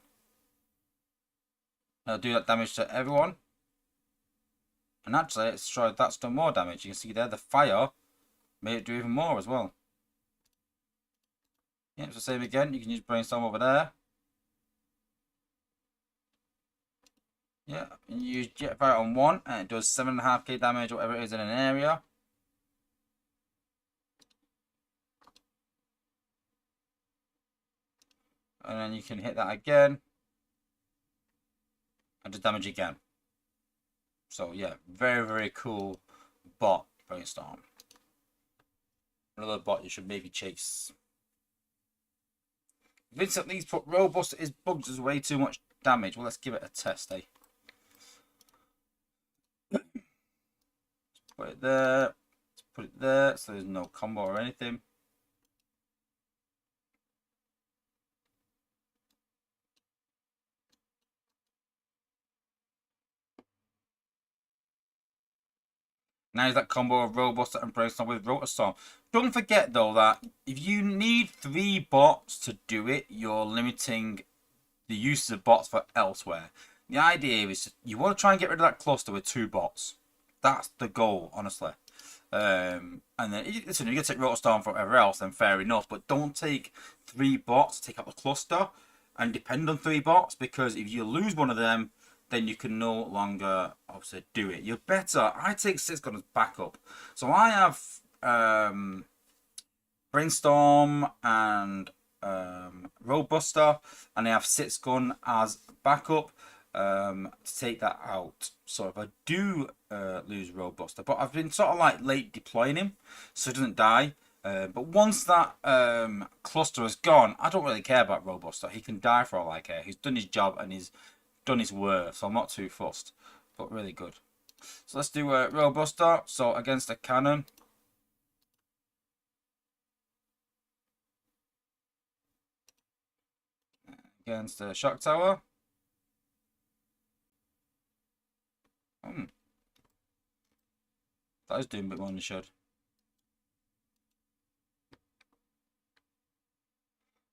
Do that damage to everyone. And actually, that's done more damage. You can see there the fire made it do even more as well. Yeah, it's the same again. You can use Brainstorm over there. Yeah, you use Jetfire on one, and it does 7.5k damage, whatever it is in an area. And then you can hit that again, and do damage again. So yeah, very, very cool bot, Brainstorm. Another bot you should maybe chase. Vincent Lee's put Roadbuster is bugs does way too much damage. Well, let's give it a test, eh? Put it there. Let's put it there so there's no combo or anything. Now is that combo of Roadbuster and Brainstorm with Rotorstorm. Don't forget though that if you need 3 bots to do it, you're limiting the use of bots for elsewhere. The idea is you want to try and get rid of that cluster with 2 bots. That's the goal, honestly. And then listen, you can take Rotorstorm for whatever else, then fair enough. But don't take 3 bots to take out the cluster and depend on 3 bots, because if you lose one of them, then you can no longer obviously do it. You're better. I take 6 guns backup. So I have Brainstorm and Roadbuster, and I have 6 gun as backup. to take that out. So if I do lose Roadbuster, but I've been sort of like late deploying him so he doesn't die. But once that cluster is gone, I don't really care about Roadbuster. He can die for all I care. He's done his job and he's done his work, so I'm not too fussed. But really good. So let's do Roadbuster. So against a cannon. Against a shock tower. That is doing a bit more than it should.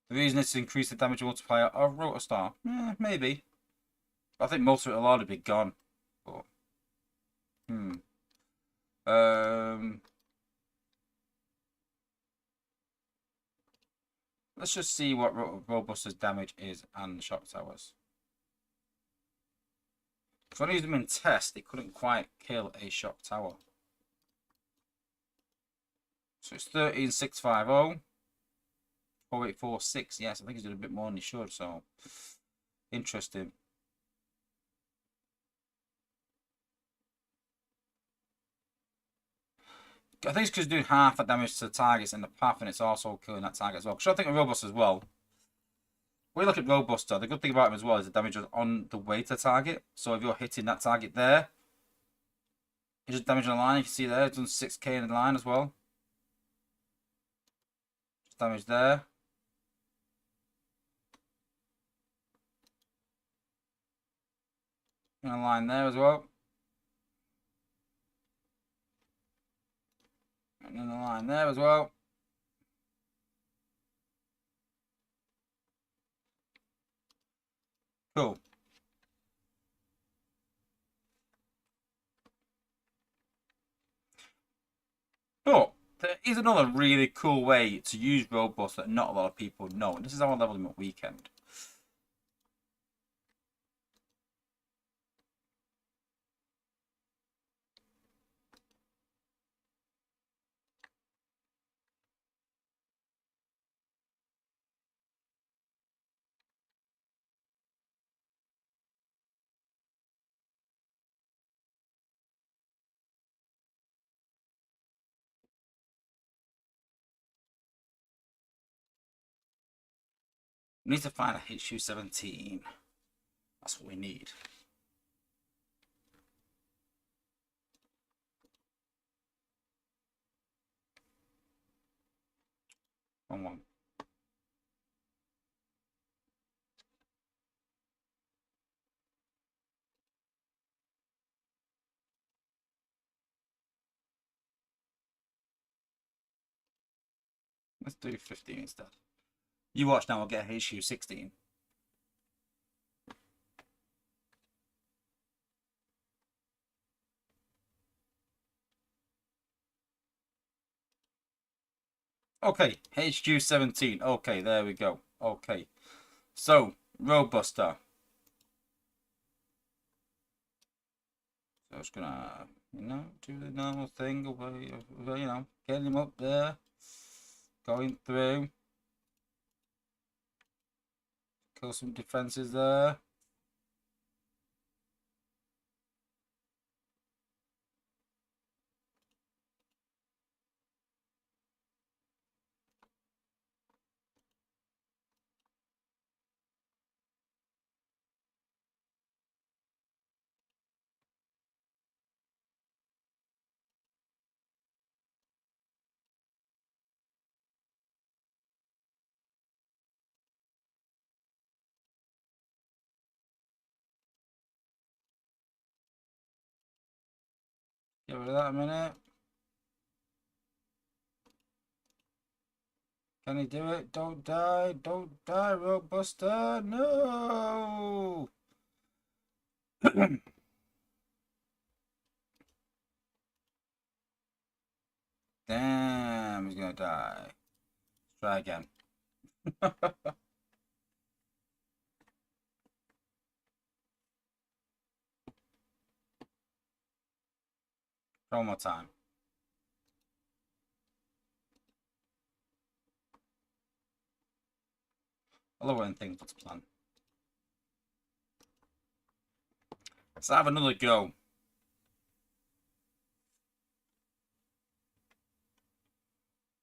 The reason is to increase the damage multiplier of Rotor Star. Maybe. I think most of it will already be gone. But, let's just see what Robuster's damage is and shock towers. If I used them in test, they couldn't quite kill a shock tower. So it's 13650. 4846. Yes, I think he's doing a bit more than he should. So interesting. I think it's because doing half the damage to the targets in the path, and it's also killing that target as well. Because I think with Robuster as well. When you look at Robuster, the good thing about him as well is the damage is on the way to the target. So if you're hitting that target there, he's just damaging the line. You can see there, it's done 6k in the line as well. Just damage there. In a line there as well. And in the line there as well. Cool. But there is another really cool way to use Robust that not a lot of people know. And this is how I leveled him at weekend. We need to find a HU 17. That's what we need. Wrong one. Let's do 15 instead. You watch now, I'll get HU 16. Okay, HQ 17. Okay, there we go. Okay. So, Robuster. So I was gonna, do the normal thing away, getting him up there. Going through. Kill some defenses there. Get rid of that a minute. Can he do it? Don't die. Don't die, Robuster. No! Damn, he's gonna die. Let's try again. One more time. I love when things go to plan. Let's have another go.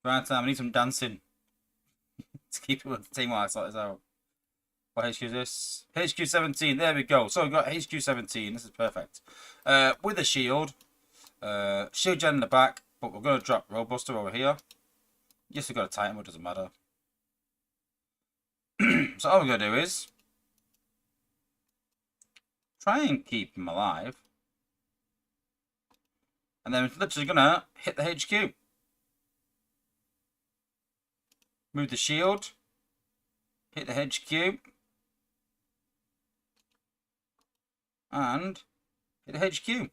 Right time, I need some dancing to keep it with the team while I sort this out. What HQ is this? HQ 17, there we go. So we've got HQ 17, this is perfect. With a shield. Shield gen in the back, but we're going to drop Roadbuster over here. Yes, we've got a Titan, but it doesn't matter. So all we're going to do is try and keep him alive. And then we're literally going to hit the HQ. Move the shield. Hit the HQ. And hit the HQ.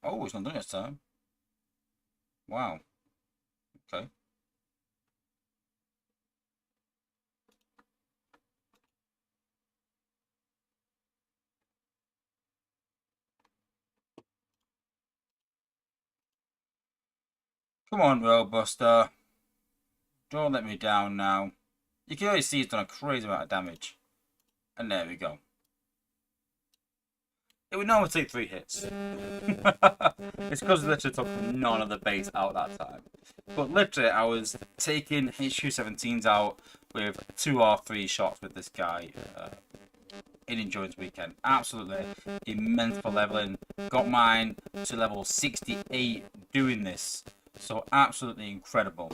Oh, it's not done this time. Wow. Okay. Come on, Roadbuster. Don't let me down now. You can already see he's done a crazy amount of damage. And there we go. It would normally take 3 hits. It's because literally took none of the base out that time. But literally, I was taking HQ 17s out with 2 or 3 shots with this guy in Endurance Weekend. Absolutely immense for leveling. Got mine to level 68 doing this. So absolutely incredible.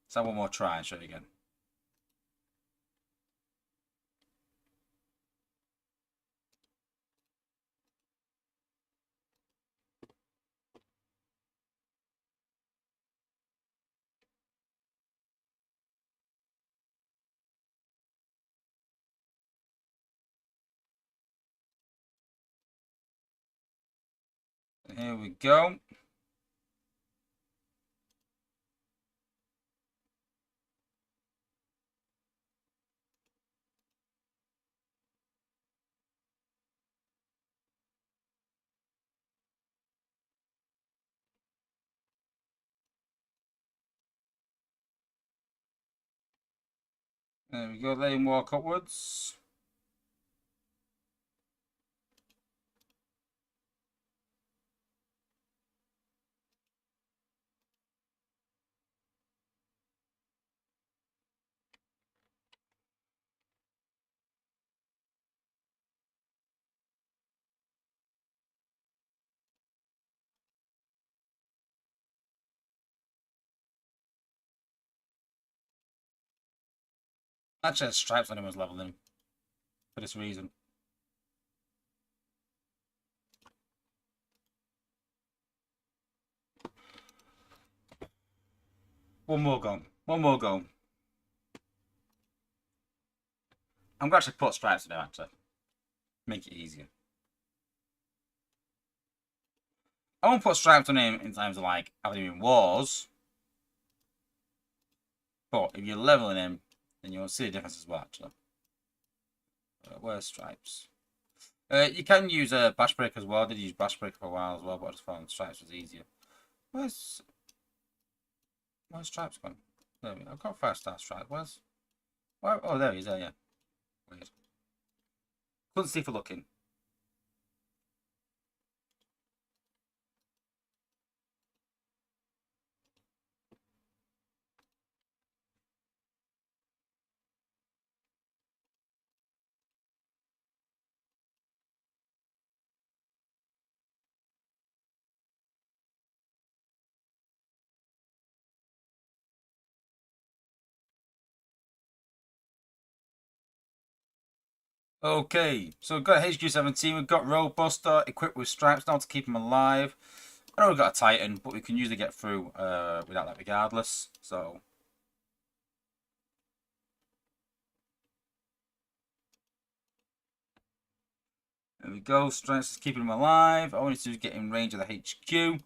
Let's have one more try and show you again. Here we go. There we go, let him walk upwards. Actually, stripes on him was leveling for this reason. One more go. One more go. I'm going to actually put stripes in there, actually. Make it easier. I won't put stripes on him in terms of like having him in wars. But if you're leveling him, then you'll see the difference as well, actually. Where's stripes? You can use a bash break as well. I did use bash break for a while as well, but I just found stripes was easier. Where's stripes gone? There we go. I've got 5-star stripes. Where? Oh, there he is. There, yeah. Weird. Couldn't see for looking. Okay, so we've got HQ 17, we've got Roadbuster equipped with stripes now to keep him alive. I know we've got a Titan, but we can usually get through without that regardless, so. There we go, stripes is keeping him alive. All we need to do is get in range of the HQ.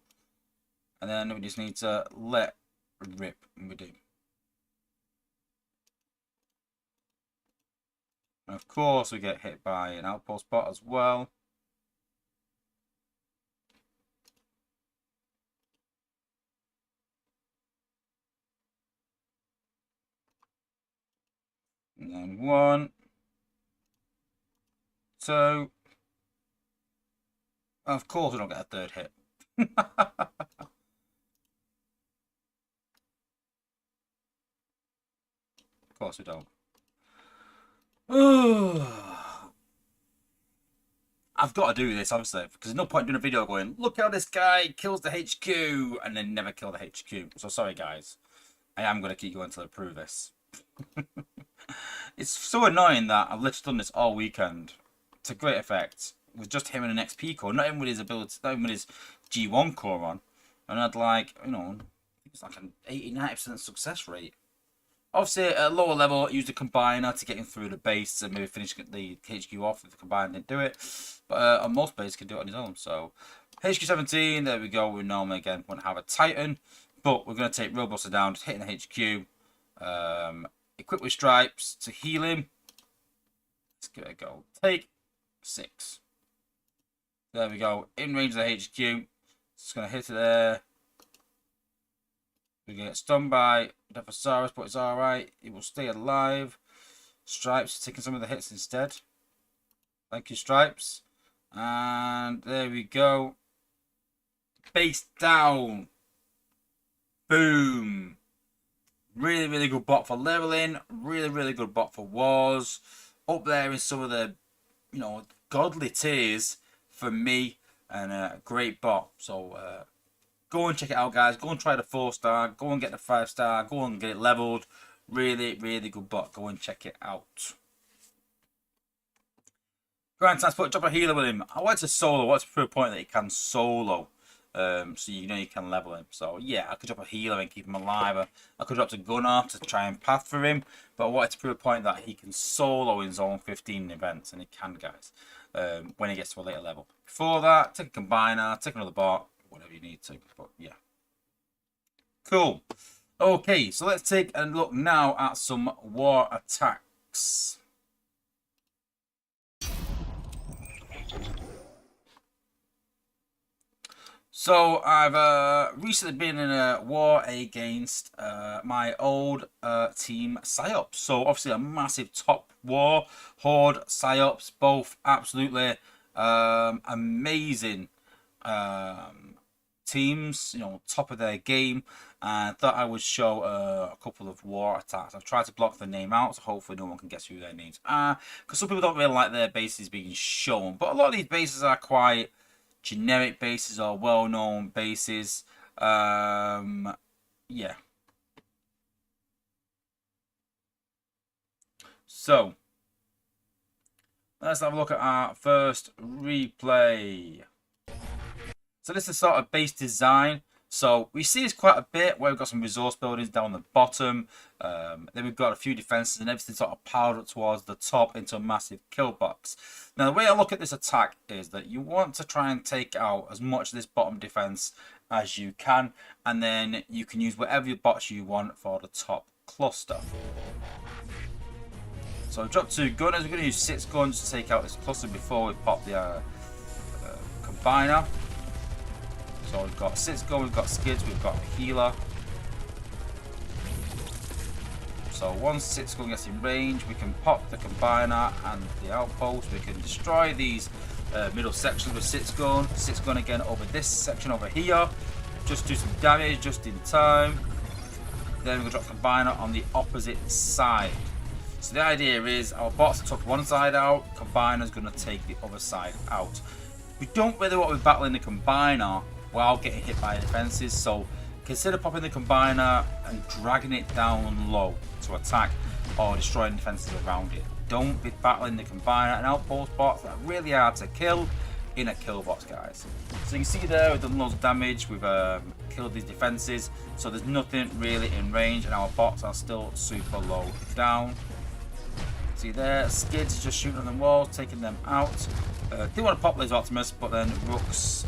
And then we just need to let rip, and we do. And of course we get hit by an outpost bot as well. And then 1, 2. Of course we don't get a third hit. Of course we don't. I've got to do this, obviously, because there's no point doing a video going, look how this guy kills the HQ, and then never kill the HQ. So sorry, guys. I am going to keep going until I prove this. It's so annoying that I've literally done this all weekend to great effect with just him and an XP core, not even with his ability, not even with his G1 core on. And I'd like, you know, it's like an 80-90% success rate. Obviously, at a lower level, I used a combiner to get him through the base and maybe finish the HQ off if the combiner didn't do it. But on most bases, he can do it on his own. So, HQ 17, there we go. We normally, again, want to have a Titan. But we're going to take Robuster down, just hitting the HQ. Equip with Stripes to heal him. Let's give it a go. Take 6. There we go. In range of the HQ. Just going to hit it there. We get stunned by Defosaurus, but it's alright. It will stay alive. Stripes taking some of the hits instead. Thank you, Stripes. And there we go. Base down. Boom. Really, really good bot for leveling. Really, really good bot for wars. Up there in some of the, you know, godly tiers for me. And a great bot. So, go and check it out, guys. Go and try the 4-star. Go and get the 5-star. Go and get it leveled. Really, really good bot. Go and check it out. Grand Transport, drop a healer with him. I wanted to solo. I wanted to prove a point that he can solo. So you know you can level him. So yeah, I could drop a healer and keep him alive. I could drop a gunner to try and path for him. But I wanted to prove a point that he can solo in Zone 15 events. And he can, guys. When he gets to a later level. Before that, take a combiner, take another bot. Whatever you need to, but yeah. Cool. Okay, so let's take a look now at some war attacks. So I've recently been in a war against my old team Psyops. So obviously a massive top war, Horde, Psyops, both absolutely amazing teams, you know, top of their game. And thought I would show a couple of war attacks. I've tried to block the name out, so hopefully no one can guess who their names are, because some people don't really like their bases being shown. But a lot of these bases are quite generic bases or well-known bases. Yeah. So let's have a look at our first replay. So this is sort of base design. So we see this quite a bit where we've got some resource buildings down the bottom. Then we've got a few defenses and everything sort of piled up towards the top into a massive kill box. Now the way I look at this attack is that you want to try and take out as much of this bottom defense as you can. And then you can use whatever bots you want for the top cluster. So I've dropped 2 gunners. We're going to use 6 guns to take out this cluster before we pop the combiner. So we've got 6 guns, we've got skids, we've got a healer. So once 6 gun gets in range, we can pop the combiner and the outpost. We can destroy these middle sections with 6 gun. 6 gun again over this section over here. Just do some damage just in time. Then we're going to drop combiner on the opposite side. So the idea is our bots took one side out, combiner's going to take the other side out. We don't really want to be battling the combiner while getting hit by defenses, so consider popping the combiner and dragging it down low to attack or destroying defenses around it. Don't be battling the combiner and outpost bots that are really hard to kill in a kill box, guys. So you can see there we've done loads of damage, we've killed these defenses, so there's nothing really in range and our bots are still super low down. See there, skids just shooting on the walls, taking them out. Didn't want to pop those Optimus, but then Rook's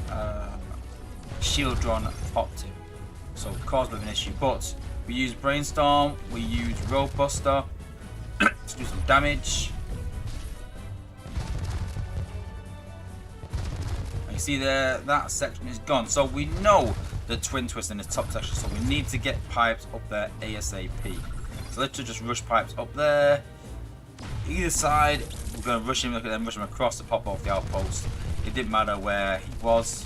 shield drawn popped him, so caused a bit of an issue. But we used Brainstorm, we used Roadbuster to do some damage. And you see there, that section is gone. So we know the twin twist in this top section, so we need to get pipes up there ASAP. So let's just rush pipes up there. either side, we're going to rush him, look at them, rush him across to pop off the outpost. It didn't matter where he was.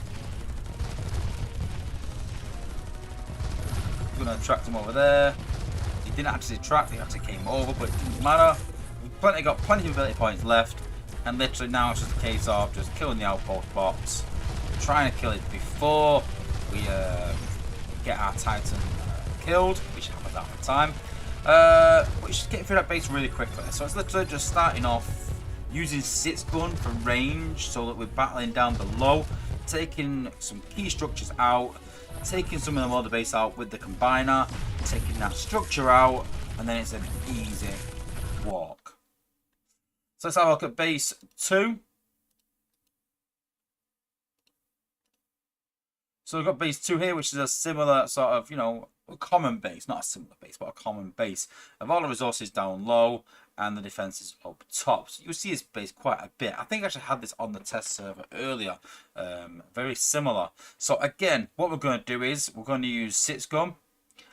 We're going to attract him over there. He didn't actually attract, he actually came over, but it didn't matter. We've got plenty of ability points left, and literally now it's just a case of just killing the outpost box, trying to kill it before we get our Titan killed, which happens half the time. But just getting through that base really quickly. So it's literally just starting off using Sit's gun for range, so that we're battling down below, taking some key structures out, taking some of the other base out with the combiner, taking that structure out, and then it's an easy walk. So let's have a look at base 2. So we've got base 2 here, which is a similar sort of, you know, a common base, not a similar base, but a common base of all the resources down low and the defenses up top. So you'll see this base quite a bit. I think I actually had this on the test server earlier. Very similar. So again, what we're going to do is we're going to use Sit's gun.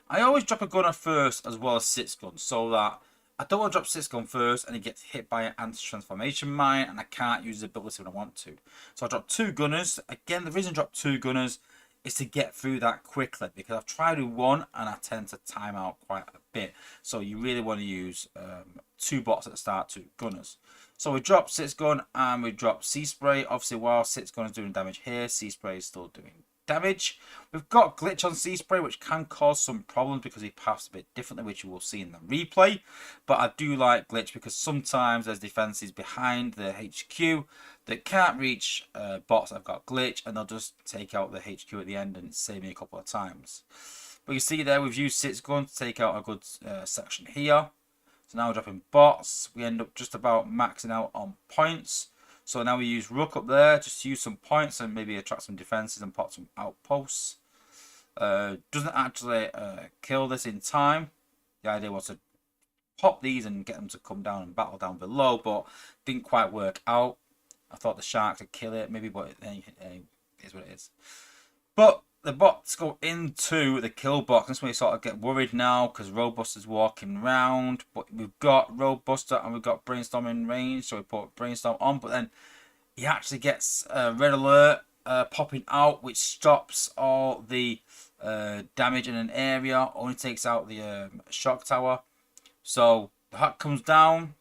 I always drop a gunner first as well as Sit's gun, so that I don't want to drop Sit's gun first and he gets hit by an anti-transformation mine and I can't use the ability when I want to. So I drop 2 gunners. Again, the reason I drop 2 gunners is to get through that quickly, because I've tried to one and I tend to time out quite a bit. So you really want to use 2 bots at the start, 2 gunners. So we drop Sit's gun and we drop Sea Spray. Obviously, while Sit's gun is doing damage here, Sea Spray is still doing damage. We've got glitch on Sea Spray, which can cause some problems because he paths a bit differently, which you will see in the replay. But I do like glitch because sometimes there's defenses behind the HQ that can't reach bots that have got glitch, and they'll just take out the HQ at the end and save me a couple of times. But you see there, we've used Sit's gun to take out a good section here. So now we're dropping bots. We end up just about maxing out on points. So now we use Rook up there, just to use some points and maybe attract some defenses and pop some outposts. Doesn't actually kill this in time. The idea was to pop these and get them to come down and battle down below, but didn't quite work out. I thought the sharks would kill it, maybe, but it is what it is. But the bots go into the kill box. That's where you sort of get worried now, because Roadbuster's walking around. But we've got Roadbuster and we've got Brainstorm in range, so we put Brainstorm on. But then he actually gets Red Alert popping out, which stops all the damage in an area. Only takes out the shock tower. So the hut comes down.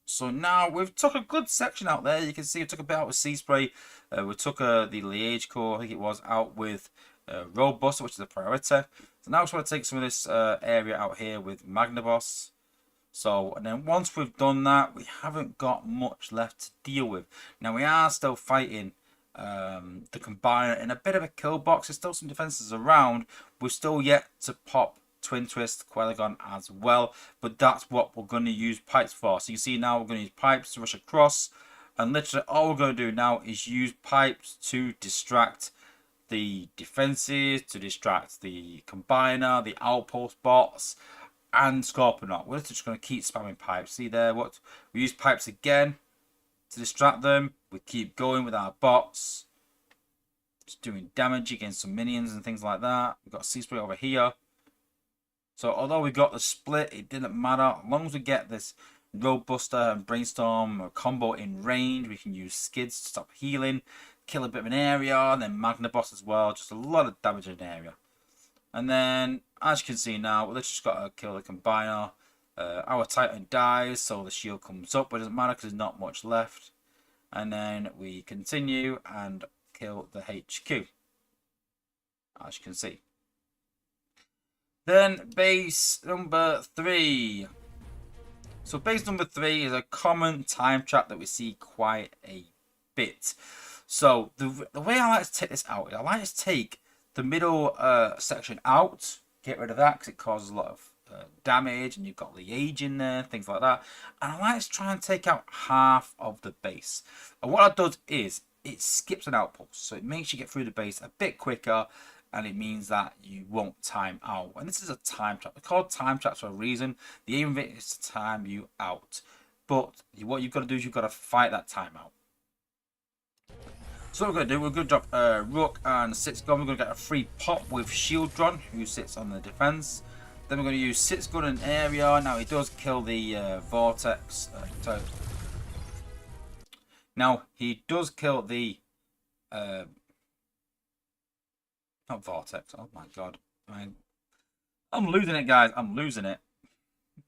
So now we've took a good section out there. You can see we took a bit out with Sea Spray. We took the Liege core, I think it was, out with Roadbuster, which is a priority. So now I just want to take some of this area out here with Magnaboss. So, and then once we've done that, we haven't got much left to deal with. Now we are still fighting the Combiner in a bit of a kill box. There's still some defenses around. We're still yet to pop Twin Twist, Quellagon as well, but that's what we're going to use pipes for. So you see now we're going to use pipes to rush across, and literally all we're going to do now is use pipes to distract the defenses, to distract the Combiner, the outpost bots, and Scorponok. We're just going to keep spamming pipes. See there, what we use pipes again to distract them. We keep going with our bots, just doing damage against some minions and things like that. We've got Sea Spray over here. So although we got the split, it didn't matter. As long as we get this Roadbuster and Brainstorm combo in range, we can use skids to stop healing, kill a bit of an area, and then Magnaboss as well. Just a lot of damage in an area. And then, as you can see now, we've just got to kill the Combiner. Our Titan dies, so the shield comes up, but it doesn't matter because there's not much left. And then we continue and kill the HQ, as you can see. Then base number 3. So base number 3 is a common time trap that we see quite a bit. So the way I like to take this out is I like to take the middle section out, get rid of that because it causes a lot of damage, and you've got Liege in there, things like that. And I like to try and take out half of the base. And what it does is it skips an outpost, so it makes you get through the base a bit quicker. And it means that you won't time out. And this is a time trap. It's called time traps for a reason. The aim of it is to time you out. But what you've got to do is you've got to fight that timeout. So what we're going to do, we're going to drop Rook and Sit's gun. We're going to get a free pop with Shieldron, who sits on the defense. Then we're going to use 6 gun in area. Now he does kill the vortex. Now he does kill the not vortex. Oh my god! I'm losing it, guys. I'm losing it.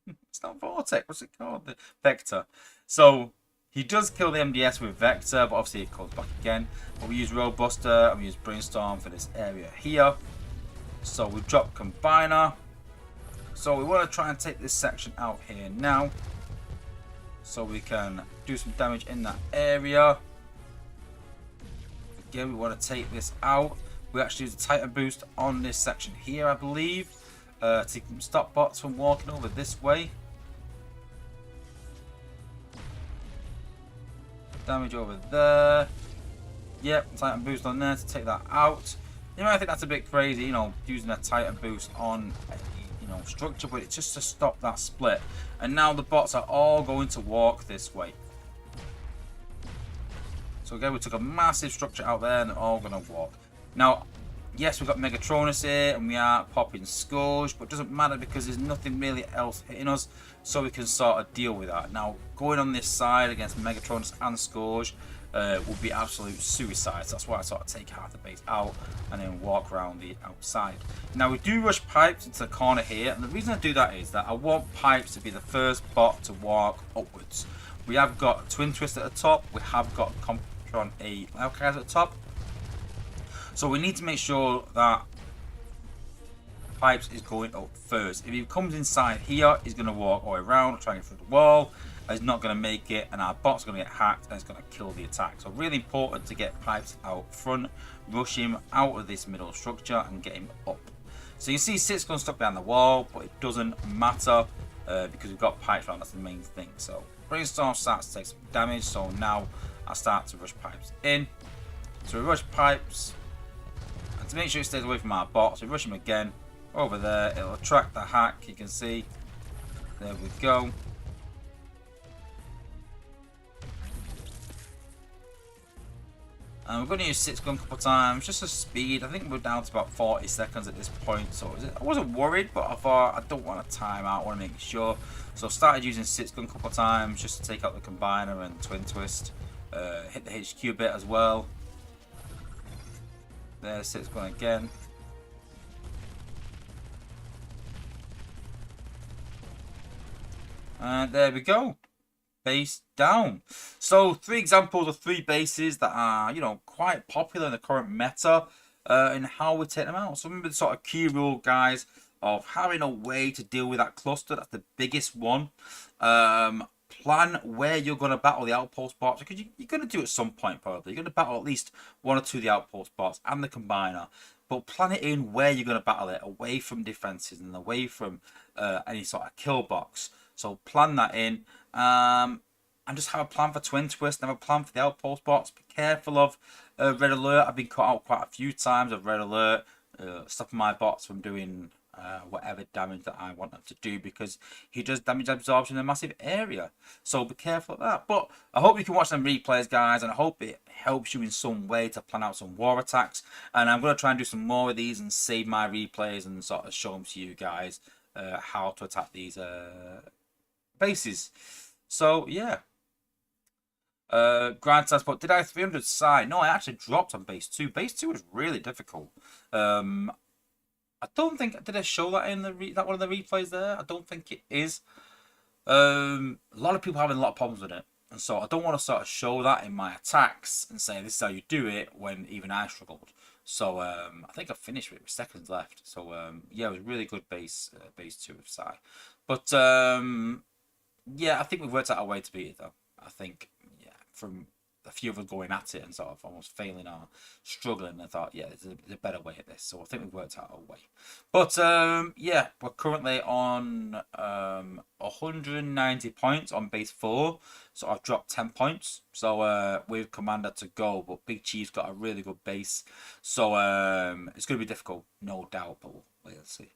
It's not vortex. What's it called? The vector. So he does kill the MDS with vector, but obviously it comes back again. But we use robuster and we use brainstorm for this area here. So we drop combiner. So we want to try and take this section out here now, so we can do some damage in that area. Again, we want to take this out. We actually use a Titan boost on this section here, I believe, to stop bots from walking over this way. Damage over there. Yep, Titan boost on there to take that out. You might think that's a bit crazy, you know, using a Titan boost on structure, but it's just to stop that split. And now the bots are all going to walk this way. So again, we took a massive structure out there and they're all going to walk. Now, yes, we've got Megatronus here and we are popping Scourge, but it doesn't matter because there's nothing really else hitting us, so we can sort of deal with that. Now, going on this side against Megatronus and Scourge would be absolute suicide. So that's why I sort of take half the base out and then walk around the outside. Now we do rush Pipes into the corner here, and the reason I do that is that I want Pipes to be the first bot to walk upwards. We have got Twin Twist at the top, we have got Comptron A Laucaz at the top, so we need to make sure that Pipes is going up first. If he comes inside here, he's going to walk all the way around, try and get through the wall. He's not going to make it, and our bot's going to get hacked, and it's going to kill the attack. So really important to get Pipes out front, rush him out of this middle structure, and get him up. So you see 6 gun stuck down the wall, but it doesn't matter because we've got Pipes around. That's the main thing. So Brainstorm starts to take some damage. So now I start to rush Pipes in. So we rush Pipes, and to make sure it stays away from our bot, so we rush him again over there. It'll attract the hack. You can see. There we go. And we're going to use 6 gun a couple of times, just for speed. I think we're down to about 40 seconds at this point. So I wasn't worried, but I thought I don't want a timeout. I want to make sure. So I started using 6 gun a couple of times just to take out the combiner and Twin Twist. Hit the HQ bit as well. There's 6 gun again. And there we go. Base down. So 3 examples of 3 bases that are, quite popular in the current meta, and how we take them out. So remember the sort of key rule, guys, of having a way to deal with that cluster. That's the biggest one. Plan where you're going to battle the outpost bots, because you're going to do it at some point probably. You're going to battle at least 1 or 2 of the outpost bots and the combiner. But plan it in where you're going to battle it, away from defenses and away from any sort of kill box. So plan that in. And just have a plan for Twin Twist, and have a plan for the outpost bots. Be careful of Red Alert. I've been caught out quite a few times of Red Alert, stopping my bots from doing whatever damage that I want them to do, because he does damage absorption in a massive area. So be careful of that. But I hope you can watch them replays, guys, and I hope it helps you in some way to plan out some war attacks. And I'm going to try and do some more of these and save my replays and sort of show them to you guys how to attack these bases. So yeah, Grand Sass, but did I 300 side? No, I actually dropped on base 2. Base 2 was really difficult. I don't think, did I show that in that one of the replays there? I don't think it is. A lot of people having a lot of problems with it, and so I don't want to sort of show that in my attacks and say this is how you do it when even I struggled. So I think I finished with seconds left. So yeah, it was really good base 2 of Sai. But yeah, I think we've worked out a way to beat it, though. I think, yeah, from a few of us going at it and sort of almost failing or struggling, I thought, yeah, there's a better way at this. So I think we've worked out a way. But yeah, we're currently on 190 points on base 4. So I've dropped 10 points. So with Commander to go, but Big Chief's got a really good base. So it's going to be difficult, no doubt, but we'll see.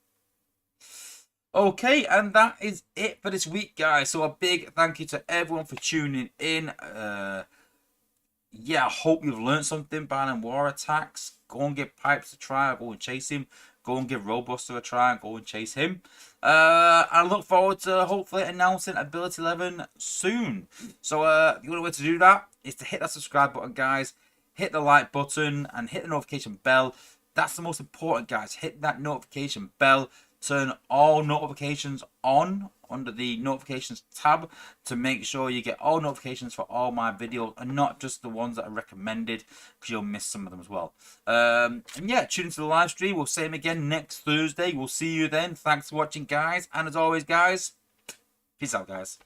Okay, and that is it for this week, guys. So a big thank you to everyone for tuning in. Yeah, I hope you've learned something. Banning war attacks. Go and get Pipes to try. Go and chase him. go and give Robuster a try and go and chase him. I look forward to hopefully announcing Ability 11 soon. So the only way to do that is to hit that subscribe button, guys. Hit the like button and hit the notification bell. That's the most important, guys. Hit that notification bell. Turn all notifications on under the notifications tab to make sure you get all notifications for all my videos and not just the ones that are recommended, because you'll miss some of them as well. And yeah, tune into the live stream. We'll see him again next Thursday. We'll see you then. Thanks for watching, guys. And as always, guys, peace out, guys.